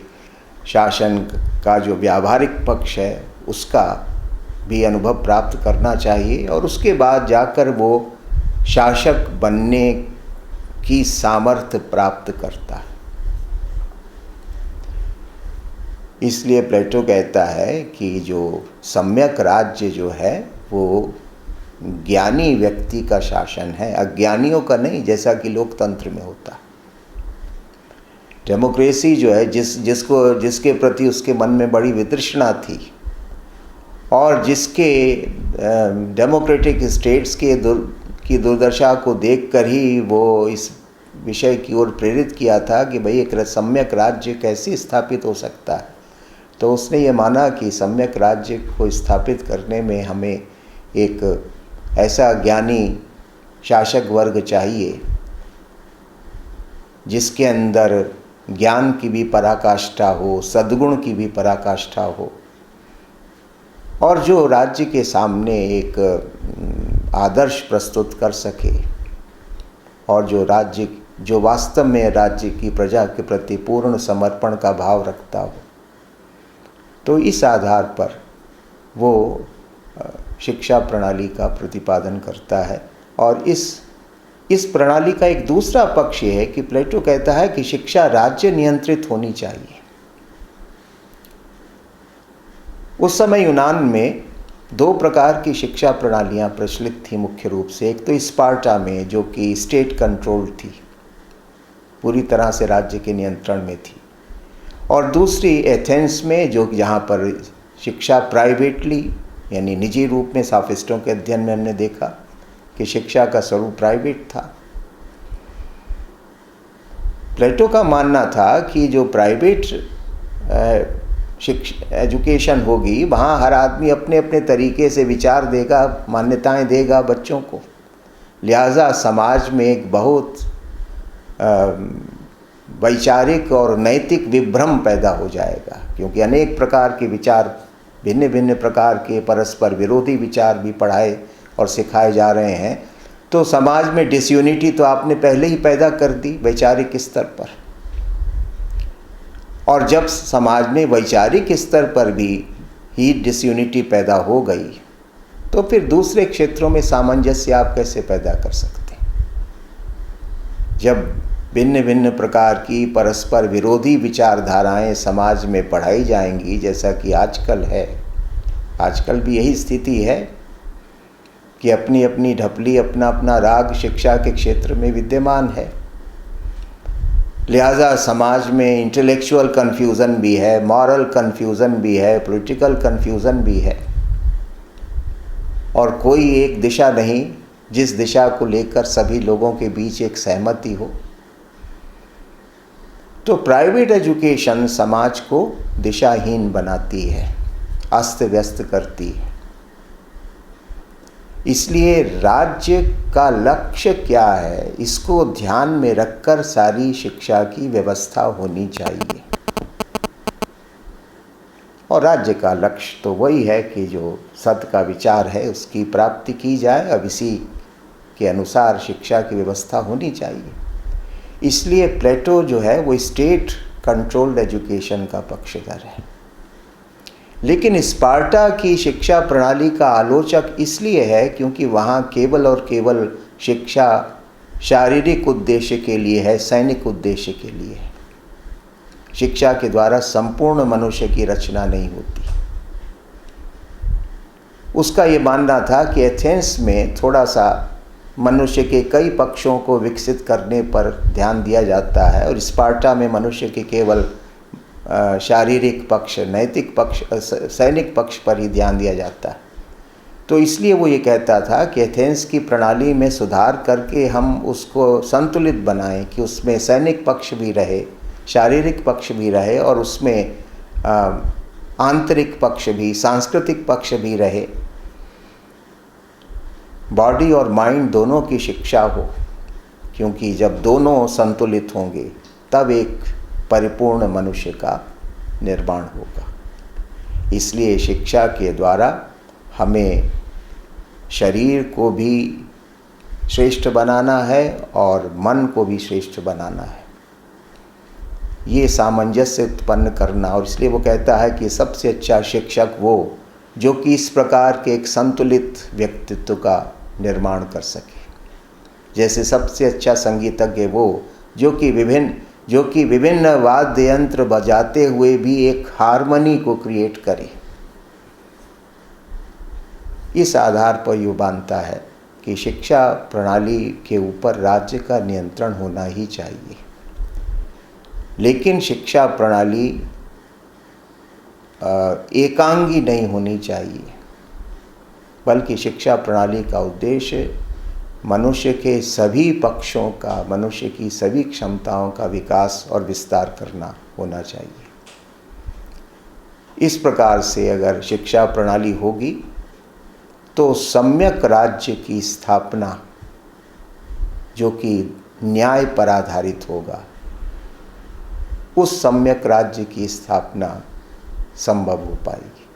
शासन का जो व्यावहारिक पक्ष है उसका भी अनुभव प्राप्त करना चाहिए, और उसके बाद जाकर वो शासक बनने की सामर्थ्य प्राप्त करता है। इसलिए प्लेटो कहता है कि जो सम्यक राज्य जो है वो ज्ञानी व्यक्ति का शासन है, अज्ञानियों का नहीं, जैसा कि लोकतंत्र में होता है। डेमोक्रेसी जो है, जिसके प्रति उसके मन में बड़ी वितृष्णा थी, और जिसके डेमोक्रेटिक स्टेट्स की दुर्दशा को देखकर ही वो इस विषय की ओर प्रेरित किया था कि भाई एक सम्यक राज्य कैसे स्थापित हो सकता है। तो उसने ये माना कि सम्यक राज्य को स्थापित करने में हमें एक ऐसा ज्ञानी शासक वर्ग चाहिए जिसके अंदर ज्ञान की भी पराकाष्ठा हो, सद्गुण की भी पराकाष्ठा हो, और जो राज्य के सामने एक आदर्श प्रस्तुत कर सके, और जो वास्तव में राज्य की प्रजा के प्रति पूर्ण समर्पण का भाव रखता हो, तो इस आधार पर वो शिक्षा प्रणाली का प्रतिपादन करता है। और इस प्रणाली का एक दूसरा पक्ष ये है कि प्लेटो कहता है कि शिक्षा राज्य नियंत्रित होनी चाहिए। उस समय यूनान में दो प्रकार की शिक्षा प्रणालियां प्रचलित थी मुख्य रूप से। एक तो स्पार्टा में, जो कि स्टेट कंट्रोल थी, पूरी तरह से राज्य के नियंत्रण में थी, और दूसरी एथेंस में, जो जहाँ पर शिक्षा प्राइवेटली यानी निजी रूप में, साफिस्टों के अध्ययन में हमने देखा कि शिक्षा का स्वरूप प्राइवेट था। प्लेटो का मानना था कि जो प्राइवेट एजुकेशन होगी, वहाँ हर आदमी अपने अपने तरीके से विचार देगा, मान्यताएं देगा बच्चों को, लिहाजा समाज में एक बहुत वैचारिक और नैतिक विभ्रम पैदा हो जाएगा, क्योंकि अनेक प्रकार के विचार, भिन्न भिन्न प्रकार के परस्पर विरोधी विचार भी पढ़ाए और सिखाए जा रहे हैं। तो समाज में डिसयूनिटी तो आपने पहले ही पैदा कर दी वैचारिक स्तर पर, और जब समाज में वैचारिक स्तर पर भी ही डिसयूनिटी पैदा हो गई, तो फिर दूसरे क्षेत्रों में सामंजस्य आप कैसे पैदा कर सकते हैं? जब भिन्न भिन्न प्रकार की परस्पर विरोधी विचारधाराएं समाज में पढ़ाई जाएंगी, जैसा कि आजकल है, आजकल भी यही स्थिति है कि अपनी अपनी ढपली, अपना अपना राग शिक्षा के क्षेत्र में विद्यमान है। लिहाजा समाज में इंटेलेक्चुअल कन्फ्यूज़न भी है, मॉरल कन्फ्यूज़न भी है, पॉलिटिकल कन्फ्यूज़न भी है, और कोई एक दिशा नहीं जिस दिशा को लेकर सभी लोगों के बीच एक सहमति हो। तो प्राइवेट एजुकेशन समाज को दिशाहीन बनाती है, अस्त व्यस्त करती है। इसलिए राज्य का लक्ष्य क्या है, इसको ध्यान में रखकर सारी शिक्षा की व्यवस्था होनी चाहिए। और राज्य का लक्ष्य तो वही है कि जो सत्य का विचार है उसकी प्राप्ति की जाए, अब इसी के अनुसार शिक्षा की व्यवस्था होनी चाहिए। इसलिए प्लेटो जो है वो स्टेट कंट्रोल्ड एजुकेशन का पक्षधर है। लेकिन स्पार्टा की शिक्षा प्रणाली का आलोचक इसलिए है क्योंकि वहाँ केवल और केवल शिक्षा शारीरिक उद्देश्य के लिए है, सैनिक उद्देश्य के लिए है। शिक्षा के द्वारा संपूर्ण मनुष्य की रचना नहीं होती। उसका ये मानना था कि एथेंस में थोड़ा सा मनुष्य के कई पक्षों को विकसित करने पर ध्यान दिया जाता है, और स्पार्टा में मनुष्य के केवल शारीरिक पक्ष, नैतिक पक्ष, सैनिक पक्ष पर ही ध्यान दिया जाता है। तो इसलिए वो ये कहता था कि एथेंस की प्रणाली में सुधार करके हम उसको संतुलित बनाएं कि उसमें सैनिक पक्ष भी रहे, शारीरिक पक्ष भी रहे, और उसमें आंतरिक पक्ष भी, सांस्कृतिक पक्ष भी रहे, बॉडी और माइंड दोनों की शिक्षा हो। क्योंकि जब दोनों संतुलित होंगे तब एक परिपूर्ण मनुष्य का निर्माण होगा। इसलिए शिक्षा के द्वारा हमें शरीर को भी श्रेष्ठ बनाना है और मन को भी श्रेष्ठ बनाना है, ये सामंजस्य उत्पन्न करना। और इसलिए वो कहता है कि सबसे अच्छा शिक्षक वो जो कि इस प्रकार के एक संतुलित व्यक्तित्व का निर्माण कर सके। जैसे सबसे अच्छा संगीतज्ञ वो जो कि विभिन्न वाद्य यंत्र बजाते हुए भी एक हार्मनी को क्रिएट करे। इस आधार पर ये मानता है कि शिक्षा प्रणाली के ऊपर राज्य का नियंत्रण होना ही चाहिए। लेकिन शिक्षा प्रणाली एकांगी नहीं होनी चाहिए, बल्कि शिक्षा प्रणाली का उद्देश्य मनुष्य के सभी पक्षों का, मनुष्य की सभी क्षमताओं का विकास और विस्तार करना होना चाहिए। इस प्रकार से अगर शिक्षा प्रणाली होगी तो सम्यक राज्य की स्थापना, जो कि न्याय पर आधारित होगा, उस सम्यक राज्य की स्थापना संभव हो पाएगी।